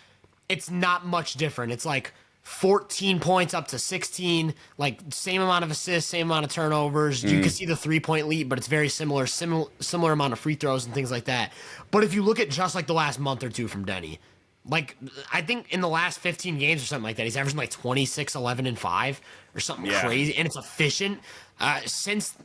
it's not much different. It's like 14 points up to 16, like same amount of assists, same amount of turnovers. You can see the 3-point leap, but it's very similar amount of free throws and things like that. But if you look at just like the last month or two from Denny, like I think in the last 15 games or something like that, he's averaging like 26, 11, and 5 or something crazy, and it's efficient. Since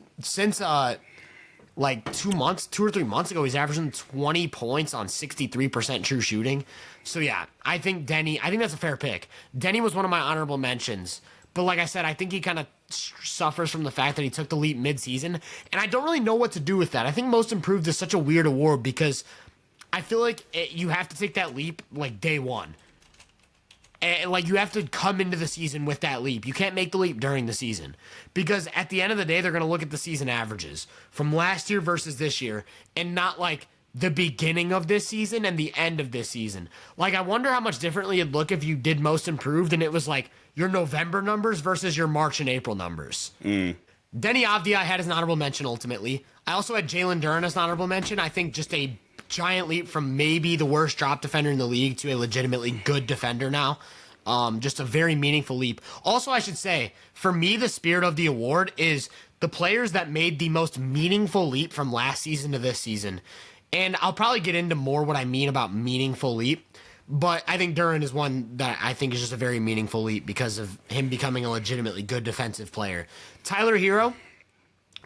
like 2 or 3 months ago, he's averaging 20 points on 63% true shooting. So yeah, I think that's a fair pick. Denny was one of my honorable mentions, but like I said, I think he kind of suffers from the fact that he took the leap mid-season, and I don't really know what to do with that. I think most improved is such a weird award because I feel like you have to take that leap like day one. And like you have to come into the season with that leap. You can't make the leap during the season because at the end of the day, they're going to look at the season averages from last year versus this year and not like the beginning of this season and the end of this season. Like I wonder how much differently it'd look if you did most improved and it was like your November numbers versus your March and April numbers. Denny Avdia I had as an honorable mention ultimately. I also had Jalen Duren as an honorable mention. I think just a giant leap from maybe the worst drop defender in the league to a legitimately good defender now. Just a very meaningful leap. Also, I should say, for me, the spirit of the award is the players that made the most meaningful leap from last season to this season. And I'll probably get into more what I mean about meaningful leap. But I think Duren is one that I think is just a very meaningful leap because of him becoming a legitimately good defensive player. Tyler Hero,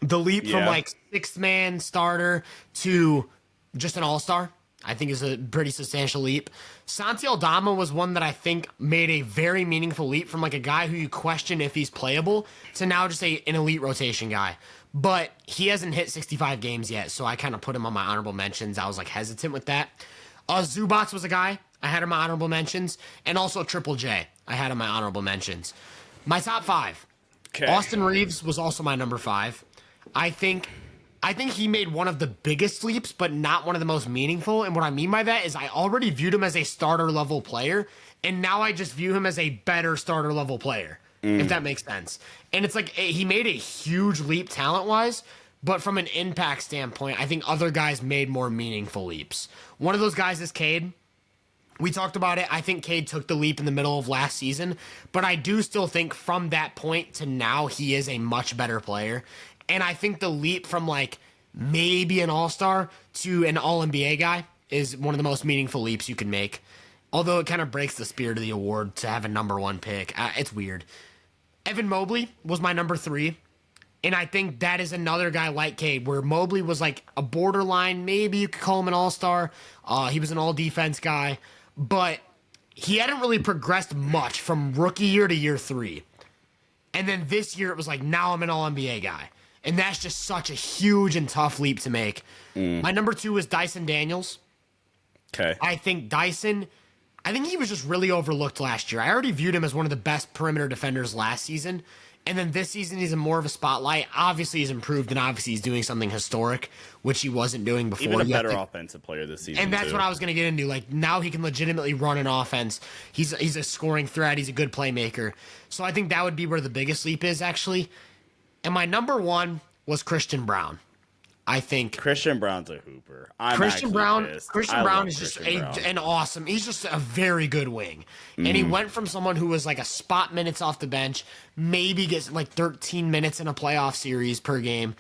the leap from like 6th-man starter to just an all-star, I think is a pretty substantial leap. Santi Aldama was one that I think made a very meaningful leap from like a guy who you question if he's playable to now just an elite rotation guy. But he hasn't hit 65 games yet, so I kind of put him on my honorable mentions. I was like hesitant with that. Zubac was a guy I had in my honorable mentions, and also Triple J I had in my honorable mentions. My top 5. Okay. Austin Reeves was also my number 5. I think I think he made one of the biggest leaps, but not one of the most meaningful. And what I mean by that is I already viewed him as a starter level player, and now I just view him as a better starter level player, if that makes sense. And it's like he made a huge leap talent wise, but from an impact standpoint, I think other guys made more meaningful leaps. One of those guys is Cade. We talked about it. I think Cade took the leap in the middle of last season, but I do still think from that point to now, he is a much better player. And I think the leap from like maybe an all-star to an all-NBA guy is one of the most meaningful leaps you can make. Although it kind of breaks the spirit of the award to have a number one pick. It's weird. Evan Mobley was my number 3. And I think that is another guy like Cade, where Mobley was like a borderline, maybe you could call him an all-star. He was an all-defense guy. But he hadn't really progressed much from rookie year to year 3. And then this year it was like, now I'm an all-NBA guy. And that's just such a huge and tough leap to make. My number 2 is Dyson Daniels. Okay. I think he was just really overlooked last year. I already viewed him as one of the best perimeter defenders last season. And then this season, he's in more of a spotlight. Obviously, he's improved, and obviously he's doing something historic, which he wasn't doing before. Even a better offensive player this season, and that's what I was going to get into. Like, now he can legitimately run an offense. He's a scoring threat. He's a good playmaker. So I think that would be where the biggest leap is, actually. And my number 1 was Christian Brown. I think Christian Brown's a hooper. Christian Brown is just an awesome. He's just a very good wing, and he went from someone who was like a spot minutes off the bench, maybe gets like 13 minutes in a playoff series per game,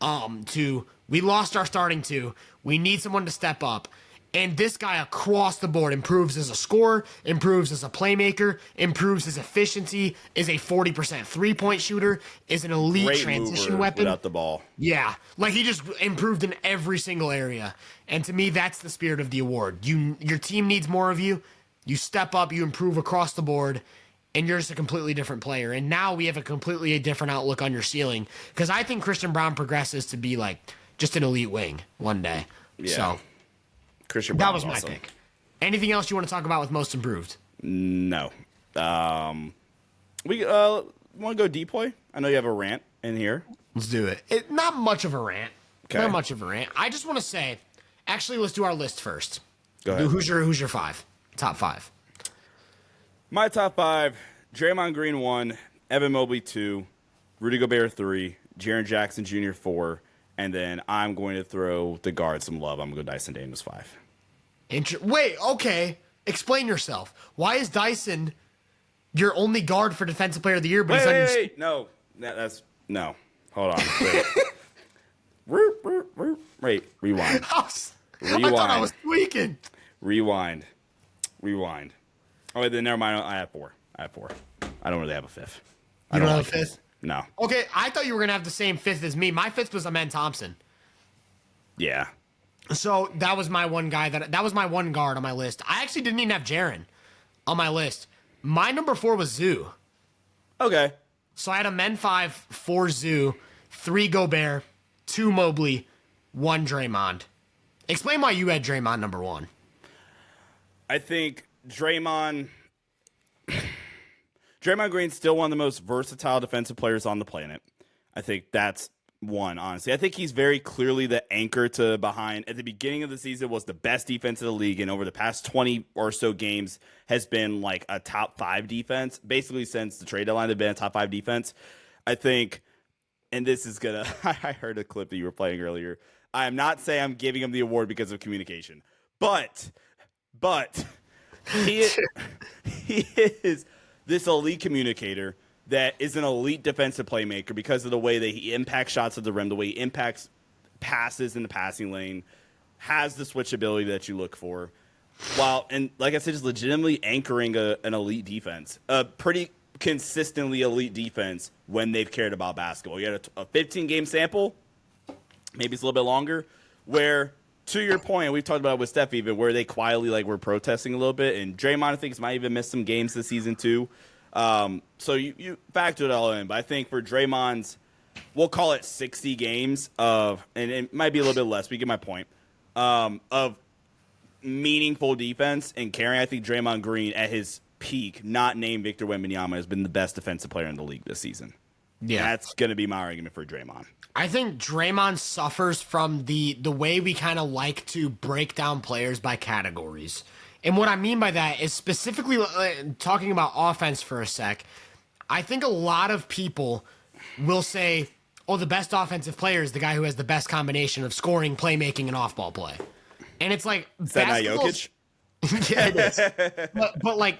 to we lost our starting 2. We need someone to step up. And this guy across the board improves as a scorer, improves as a playmaker, improves his efficiency, is a 40% three-point shooter, is an elite Great transition weapon. Without the ball. Yeah, like he just improved in every single area. And to me, that's the spirit of the award. Your team needs more of you. You step up, you improve across the board, and you're just a completely different player. And now we have a completely different outlook on your ceiling, because I think Christian Brown progresses to be like just an elite wing one day. Yeah. So Christian Brown that was my pick. Anything else you want to talk about with most improved? No. We want to go DPOY? I know you have a rant in here. Let's do it. Not much of a rant. Okay. Not much of a rant. I just want to say, actually, let's do our list first. Go ahead. Who's your 5? Top 5. My top 5, Draymond Green 1, Evan Mobley 2, Rudy Gobert 3, Jaren Jackson Jr. 4, and then I'm going to throw the guard some love. I'm going to go Dyson Daniels 5. Wait, okay. Explain yourself. Why is Dyson your only guard for Defensive Player of the Year? But Wait. No. No. Hold on. Wait. Rewind. I thought I was tweaking. Rewind. Oh, wait, then never mind. I have 4. I don't really have a 5th. You don't have a 5th? No. Okay, I thought you were going to have the same 5th as me. My 5th was Amen Thompson. Yeah. So that was my one guy that was my one guard on my list. I actually didn't even have Jaren on my list. My number 4 was Zoo. Okay. So I had Amen 5, 4 Zoo, 3 Gobert, 2 Mobley, 1 Draymond. Explain why you had Draymond number 1. I think Draymond Green's still one of the most versatile defensive players on the planet. I think that's one, honestly. I think he's very clearly the anchor to behind. At the beginning of the season was the best defense in the league, and over the past 20 or so games has been like a top 5 defense. Basically, since the trade deadline, they've been a top 5 defense. I think, and this is going to, I heard a clip that you were playing earlier. I am not saying I'm giving him the award because of communication, but he is this elite communicator that is an elite defensive playmaker because of the way that he impacts shots at the rim, the way he impacts passes in the passing lane, has the switchability that you look for. And like I said, just legitimately anchoring an elite defense, a pretty consistently elite defense when they've cared about basketball. You had a 15-game sample, maybe it's a little bit longer, where, to your point, we've talked about it with Steph even, where they quietly were protesting a little bit, and Draymond, I think, might even miss some games this season too. So you factor it all in, but I think for Draymond's, we'll call it 60 games of, and it might be a little bit less, but you get my point, of meaningful defense and carrying. I think Draymond Green at his peak, not named Victor Wembanyama, has been the best defensive player in the league this season. Yeah. That's going to be my argument for Draymond. I think Draymond suffers from the way we kind of like to break down players by categories. And what I mean by that is specifically talking about offense for a sec. I think a lot of people will say, oh, the best offensive player is the guy who has the best combination of scoring, playmaking, and off-ball play. And it's like... Is that not Jokic? Yeah, it is. But like,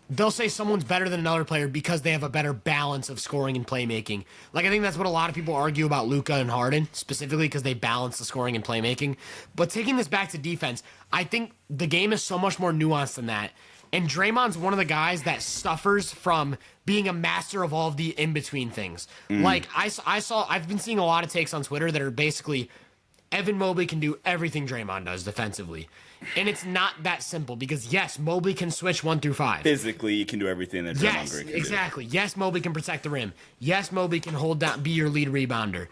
they'll say someone's better than another player because they have a better balance of scoring and playmaking. Like, I think that's what a lot of people argue about Luka and Harden, specifically because they balance the scoring and playmaking. But taking this back to defense, I think the game is so much more nuanced than that. And Draymond's one of the guys that suffers from being a master of all of the in-between things. Like, I've been seeing a lot of takes on Twitter that are basically, Evan Mobley can do everything Draymond does defensively. And it's not that simple because, yes, Mobley can switch 1 through 5. Physically, you can do everything that Draymond Green can exactly. Do. Yes, Mobley can protect the rim. Yes, Mobley can hold down, be your lead rebounder.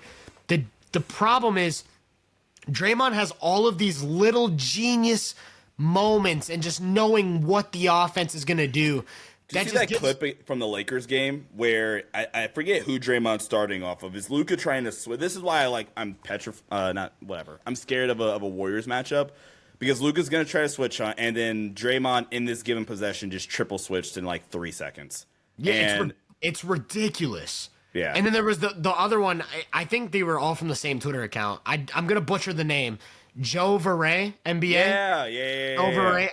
The problem is Draymond has all of these little genius moments and just knowing what the offense is going to do. Did you see that clip from the Lakers game where I forget who Draymond's starting off of? Is Luka trying to switch? This is why I'm I'm scared of a Warriors matchup because Luka's going to try to switch on, and then Draymond in this given possession just triple switched in like 3 seconds. Yeah, it's ridiculous. Yeah. And then there was the other one. I think they were all from the same Twitter account. I'm going to butcher the name. Joe Verret, NBA. Yeah. Joe Verret.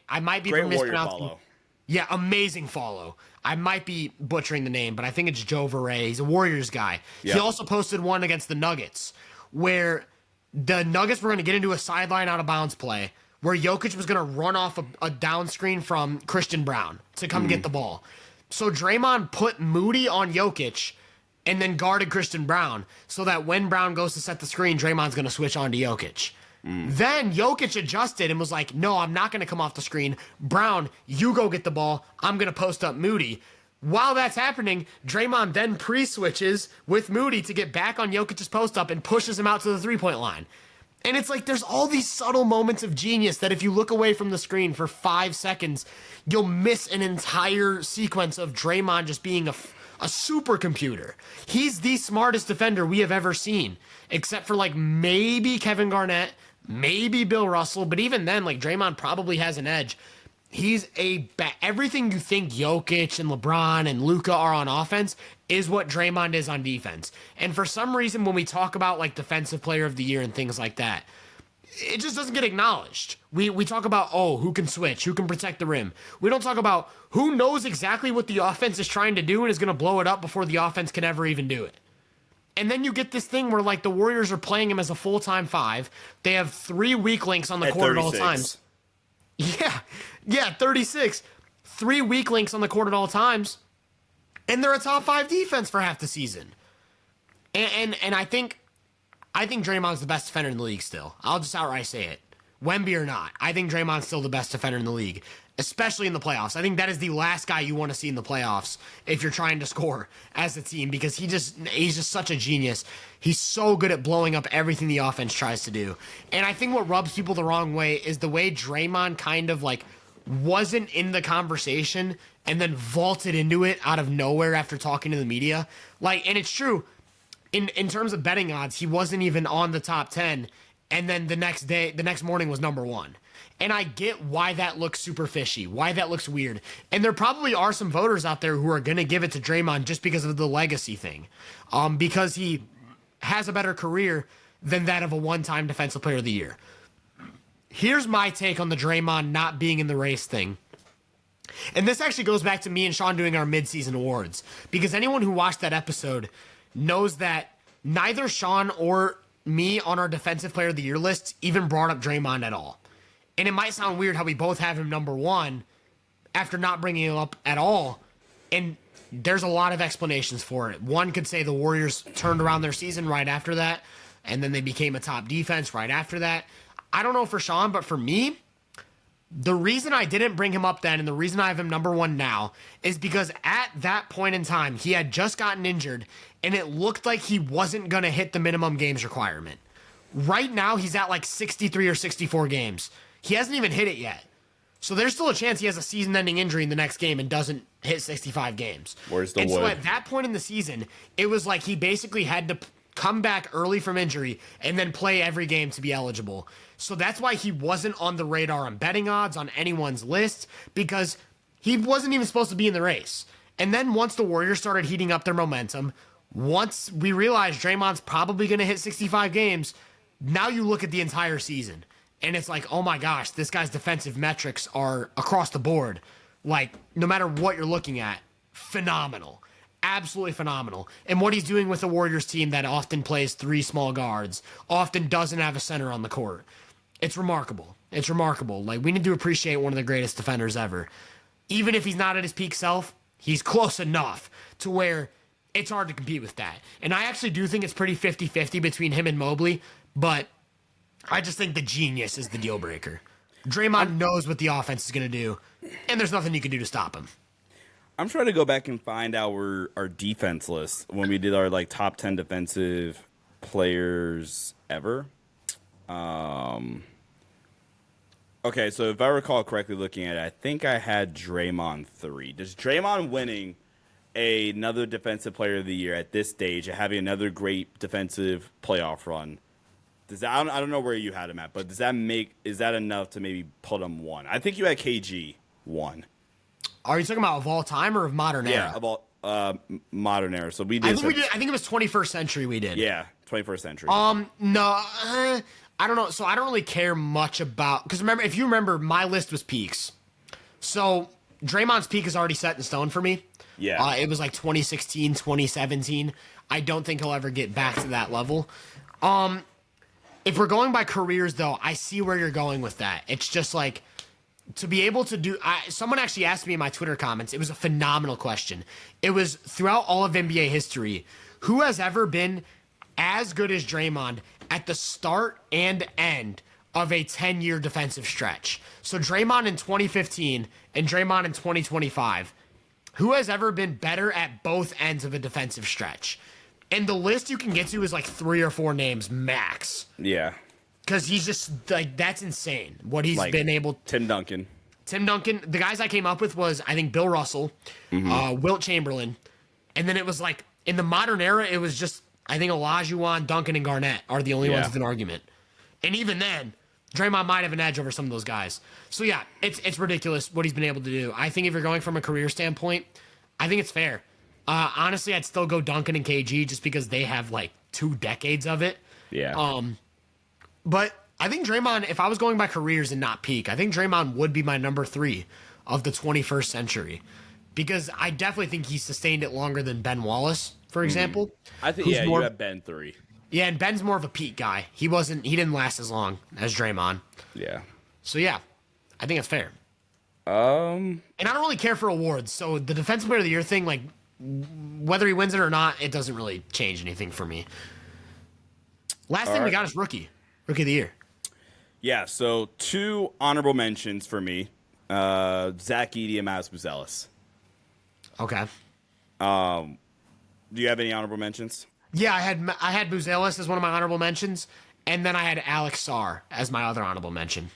I might be Great mispronouncing. Warrior follow. Yeah, amazing follow. I might be butchering the name, but I think it's Joe Verret. He's a Warriors guy. Yep. He also posted one against the Nuggets where the Nuggets were going to get into a sideline out of bounds play where Jokic was going to run off a down screen from Christian Brown to come get the ball. So Draymond put Moody on Jokic and then guarded Christian Brown so that when Brown goes to set the screen, Draymond's going to switch on to Jokic. Then Jokic adjusted and was like, no, I'm not going to come off the screen. Brown, you go get the ball. I'm going to post up Moody. While that's happening, Draymond then pre-switches with Moody to get back on Jokic's post up and pushes him out to the three-point line. And it's like there's all these subtle moments of genius that if you look away from the screen for 5 seconds, you'll miss an entire sequence of Draymond just being a supercomputer. He's the smartest defender we have ever seen, except for like maybe Kevin Garnett, maybe Bill Russell, but even then, like Draymond probably has an edge. He's everything you think Jokic and LeBron and Luka are on offense is what Draymond is on defense. And for some reason, when we talk about like defensive player of the year and things like that, it just doesn't get acknowledged. We talk about, who can switch, who can protect the rim. We don't talk about who knows exactly what the offense is trying to do and is going to blow it up before the offense can ever even do it. And then you get this thing where like the Warriors are playing him as a full-time 5. They have 3 weak links on the court at all times. Yeah, 36. 3 weak links on the court at all times. And they're a top 5 defense for half the season. And I think Draymond's the best defender in the league still. I'll just outright say it. Wemby or not, I think Draymond's still the best defender in the league, especially in the playoffs. I think that is the last guy you want to see in the playoffs if you're trying to score as a team because he's just such a genius. He's so good at blowing up everything the offense tries to do. And I think what rubs people the wrong way is the way Draymond kind of like wasn't in the conversation and then vaulted into it out of nowhere after talking to the media. Like, and it's true. In terms of betting odds, he wasn't even on the top 10, and then the next morning was number 1. And I get why that looks super fishy, why that looks weird. And there probably are some voters out there who are going to give it to Draymond just because of the legacy thing. Because he has a better career than that of a one-time Defensive Player of the Year. Here's my take on the Draymond not being in the race thing. And this actually goes back to me and Sean doing our mid-season awards. Because anyone who watched that episode knows that neither Sean or me on our Defensive Player of the Year lists even brought up Draymond at all. And it might sound weird how we both have him number 1 after not bringing him up at all. And there's a lot of explanations for it. One could say the Warriors turned around their season right after that, and then they became a top defense right after that. I don't know for Sean, but for me, the reason I didn't bring him up then and the reason I have him number 1 now is because at that point in time, he had just gotten injured and it looked like he wasn't going to hit the minimum games requirement. Right now, he's at like 63 or 64 games. He hasn't even hit it yet. So there's still a chance he has a season-ending injury in the next game and doesn't hit 65 games. Where's the and wood? So at that point in the season, it was like he basically had to come back early from injury and then play every game to be eligible. So that's why he wasn't on the radar on betting odds on anyone's list, because he wasn't even supposed to be in the race. And then once the Warriors started heating up their momentum, once we realized Draymond's probably going to hit 65 games, now you look at the entire season. And it's like, oh my gosh, this guy's defensive metrics are across the board. Like, no matter what you're looking at, phenomenal. Absolutely phenomenal. And what he's doing with the Warriors team that often plays 3 small guards, often doesn't have a center on the court. It's remarkable. It's remarkable. Like, we need to appreciate one of the greatest defenders ever. Even if he's not at his peak self, he's close enough to where it's hard to compete with that. And I actually do think it's pretty 50-50 between him and Mobley, but I just think the genius is the deal breaker. Draymond knows what the offense is going to do, and there's nothing you can do to stop him. I'm trying to go back and find our defense list when we did our like top 10 defensive players ever. Okay, so if I recall correctly looking at it, I think I had Draymond 3. Does Draymond winning another defensive player of the year at this stage and having another great defensive playoff run, does that, I don't know where you had him at, but is that enough to maybe put him 1? I think you had KG 1. Are you talking about of all time or of modern era? Yeah, of all modern era. So we did. I think it was 21st century we did. Yeah, 21st century. No, I don't know. So I don't really care much about, because remember, if you remember, my list was peaks. So Draymond's peak is already set in stone for me. Yeah. It was like 2016, 2017. I don't think he'll ever get back to that level. If we're going by careers, though, I see where you're going with that. It's just like, to be able to do, someone actually asked me in my Twitter comments, it was a phenomenal question. It was, throughout all of NBA history, who has ever been as good as Draymond at the start and end of a 10-year defensive stretch? So Draymond in 2015 and Draymond in 2025. Who has ever been better at both ends of a defensive stretch? And the list you can get to is like 3 or 4 names max. Yeah. Because he's just, like, that's insane what he's like been able to. Tim Duncan. The guys I came up with was, I think, Bill Russell, Wilt Chamberlain. And then it was like, in the modern era, it was just, I think Olajuwon, Duncan, and Garnett are the only ones with an argument. And even then, Draymond might have an edge over some of those guys. So yeah, it's ridiculous what he's been able to do. I think if you're going from a career standpoint, I think it's fair. Honestly, I'd still go Duncan and KG just because they have like 2 decades of it. Yeah. But I think Draymond, if I was going by careers and not peak, I think Draymond would be my number 3 of the 21st century. Because I definitely think he sustained it longer than Ben Wallace, for example. I think, you have Ben 3. Yeah, and Ben's more of a peak guy. He didn't last as long as Draymond. Yeah. So yeah, I think it's fair. And I don't really care for awards. So the Defensive Player of the Year thing, like, whether he wins it or not, it doesn't really change anything for me. Last thing we got is Rookie of the Year. Yeah, so 2 honorable mentions for me. Zach Edey and Miles Buzelis. Okay. Do you have any honorable mentions? Yeah, I had Buzelis as one of my honorable mentions, and then I had Alex Sarr as my other honorable mention.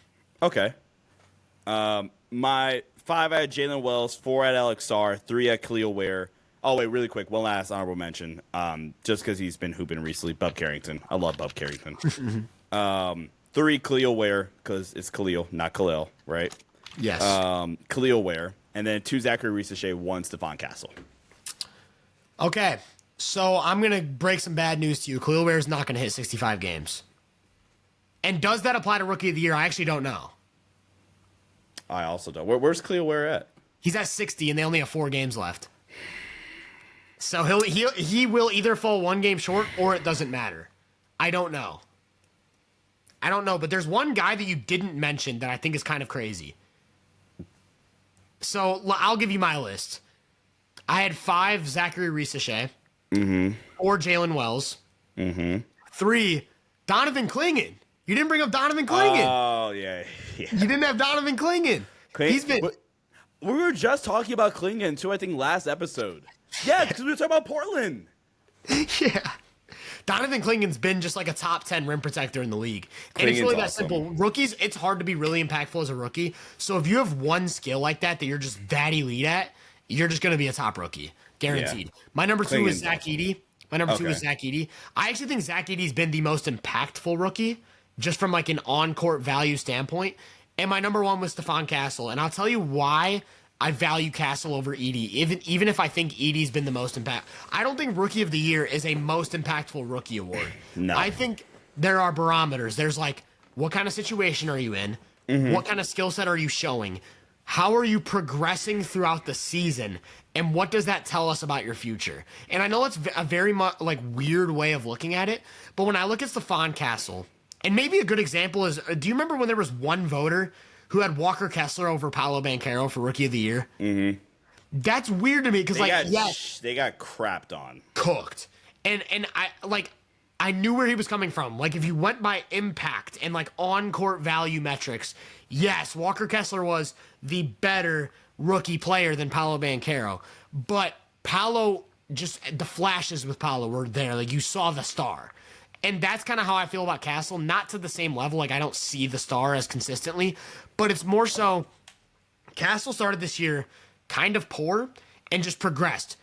Okay. My 5 I had Jalen Wells, 4 at Alex Sarr, 3 at Khalil Ware. Oh, wait, really quick. One last honorable mention. Just because he's been hooping recently, Bub Carrington. I love Bub Carrington. 3, Khalil Ware, because it's Khalil, not Khalil, right? Yes. Khalil Ware. And then 2, Zachary Ricochet, 1, Stephon Castle. Okay. So I'm going to break some bad news to you. Khalil Ware is not going to hit 65 games. And does that apply to Rookie of the Year? I actually don't know. I also don't. Where's Khalil Ware at? He's at 60, and they only have 4 games left. So he will either fall 1 game short, or it doesn't matter. I don't know. But there's one guy that you didn't mention that I think is kind of crazy. So I'll give you my list. I had 5 Zachary Ricochet. 4 Jalen Wells. 3 Donovan Clingan. You didn't bring up Donovan Clingan. Oh, yeah. You didn't have Donovan Clingan. He's been. We were just talking about Clingan, too, I think, last episode. Yeah, because we were talking about Portland. Yeah. Donovan Clingan's been just like a top 10 rim protector in the league. And it's really that simple. Rookies, it's hard to be really impactful as a rookie. So if you have one skill like that you're just that elite at, you're just going to be a top rookie. Guaranteed. Yeah. My number 2 is Zach Edey. I actually think Zach Edey's been the most impactful rookie just from like an on-court value standpoint. And my number 1 was Stephon Castle. And I'll tell you why I value Castle over Edey, even if I think Edey's been the most impact. I don't think Rookie of the Year is a most impactful rookie award. No. I think there are barometers. There's like, what kind of situation are you in? Mm-hmm. What kind of skill set are you showing? How are you progressing throughout the season? And what does that tell us about your future? And I know it's a very like weird way of looking at it, but when I look at Stephon Castle, and maybe a good example is, do you remember when there was one voter who had Walker Kessler over Paolo Banchero for Rookie of the Year? Mm-hmm. That's weird to me because, like, they got crapped on, cooked, and I knew where he was coming from. Like, if you went by impact and like on-court value metrics, yes, Walker Kessler was the better rookie player than Paolo Banchero, but Paolo, just the flashes with Paolo were there. Like, you saw the star. And that's kind of how I feel about Castle. Not to the same level. Like, I don't see the star as consistently. But it's more so Castle started this year kind of poor and just progressed.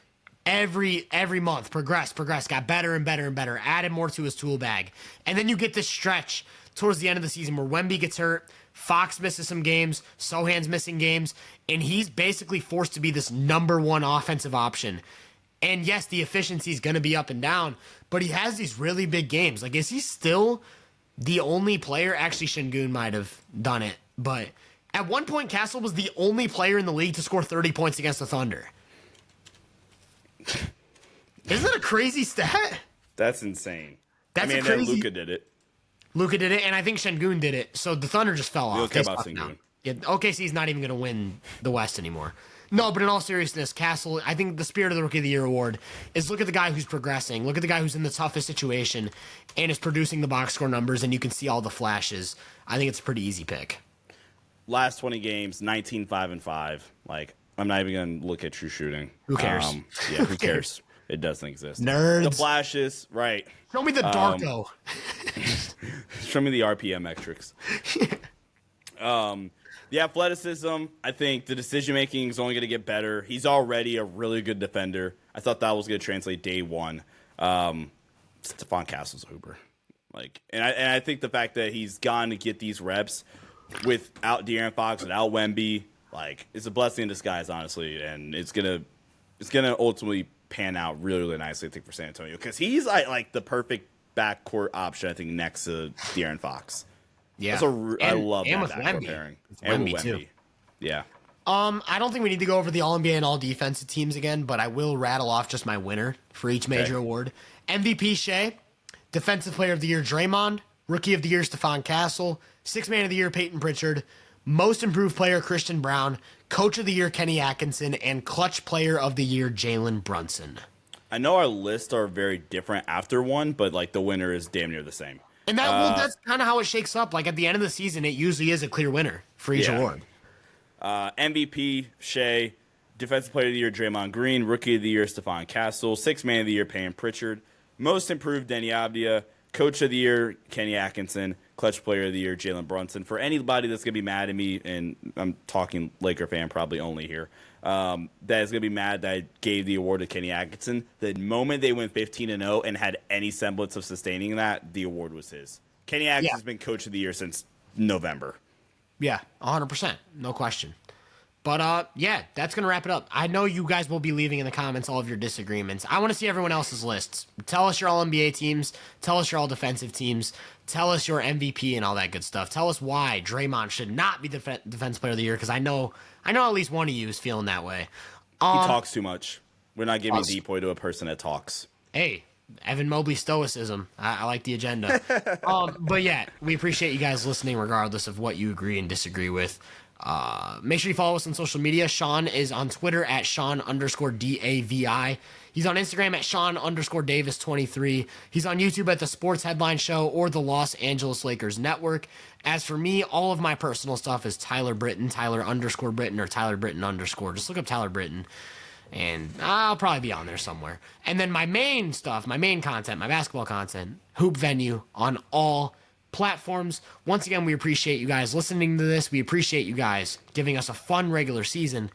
Every month, progressed, got better and better and better, added more to his tool bag. And then you get this stretch towards the end of the season where Wemby gets hurt, Fox misses some games, Sohan's missing games, and he's basically forced to be this number 1 offensive option. And yes, the efficiency is going to be up and down, but he has these really big games. Like, is he still the only player? Actually, Şengün might have done it, but at one point, Castle was the only player in the league to score 30 points against the Thunder. Isn't that a crazy stat? That's insane. That's crazy. Then Luka did it. And I think Şengün did it. So the Thunder just fell off. We don't care about Şengün. Yeah, OKC's not even going to win the West anymore. No, but in all seriousness, Castle, I think the spirit of the Rookie of the Year award is look at the guy who's progressing. Look at the guy who's in the toughest situation and is producing the box score numbers, and you can see all the flashes. I think it's a pretty easy pick. Last 20 games, 19, 5-5. Like, I'm not even going to look at true shooting. Who cares? Who cares? It doesn't exist. Nerds. The flashes, right. Show me the Darko. Show me the RPM metrics. The athleticism, I think the decision-making is only going to get better. He's already a really good defender. I thought that was going to translate day one. Stephon Castle's Uber. And I think the fact that he's gone to get these reps without De'Aaron Fox, without Wemby, it's a blessing in disguise, honestly. And it's gonna ultimately pan out really, really nicely, I think, for San Antonio. Because he's like the perfect backcourt option, I think, next to De'Aaron Fox. Yeah, I love that backcourt Wemby. pairing. And with Wemby too. Yeah. I don't think we need to go over the All-NBA and All-Defensive teams again, but I will rattle off just my winner for each major award. MVP Shea, Defensive Player of the Year Draymond, Rookie of the Year Stephon Castle, Sixth Man of the Year Peyton Pritchard, Most Improved Player Christian Brown, Coach of the Year Kenny Atkinson, and Clutch Player of the Year Jalen Brunson. I know our lists are very different after one, but the winner is damn near the same. And that's kind of how it shakes up. Like, at the end of the season, it usually is a clear winner for each award. MVP, Shea. Defensive Player of the Year, Draymond Green. Rookie of the Year, Stephon Castle. Sixth Man of the Year, Peyton Pritchard. Most Improved, Denny Avdia. Coach of the Year, Kenny Atkinson. Clutch Player of the Year, Jalen Brunson. For anybody that's going to be mad at me, and I'm talking Laker fan probably only here, that is going to be mad that I gave the award to Kenny Atkinson, the moment they went 15-0 and had any semblance of sustaining that, the award was his. Kenny Atkinson's been Coach of the Year since November. Yeah, 100%. No question. But, that's going to wrap it up. I know you guys will be leaving in the comments all of your disagreements. I want to see everyone else's lists. Tell us your All-NBA teams. Tell us your All-Defensive teams. Tell us your MVP and all that good stuff. Tell us why Draymond should not be Defense Player of the Year, because I know at least one of you is feeling that way. He talks too much. We're not giving DPOY to a person that talks. Hey, Evan Mobley stoicism. I like the agenda. But yeah, we appreciate you guys listening regardless of what you agree and disagree with. Make sure you follow us on social media. Sean is on Twitter at Sean_DAVI. He's on Instagram at Sean_Davis23. He's on YouTube at The Sports Headline Show or the Los Angeles Lakers Network. As for me, all of my personal stuff is Tyler Britton, Tyler_Britton or Tyler Britton_. Just look up Tyler Britton. And I'll probably be on there somewhere. And then my main stuff, my main content, my basketball content, Hoop Venue on all platforms. Once again, we appreciate you guys listening to this. We appreciate you guys giving us a fun regular season.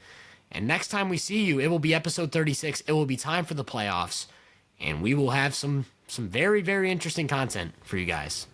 And next time we see you, it will be episode 36. It will be time for the playoffs. And we will have some very, very interesting content for you guys.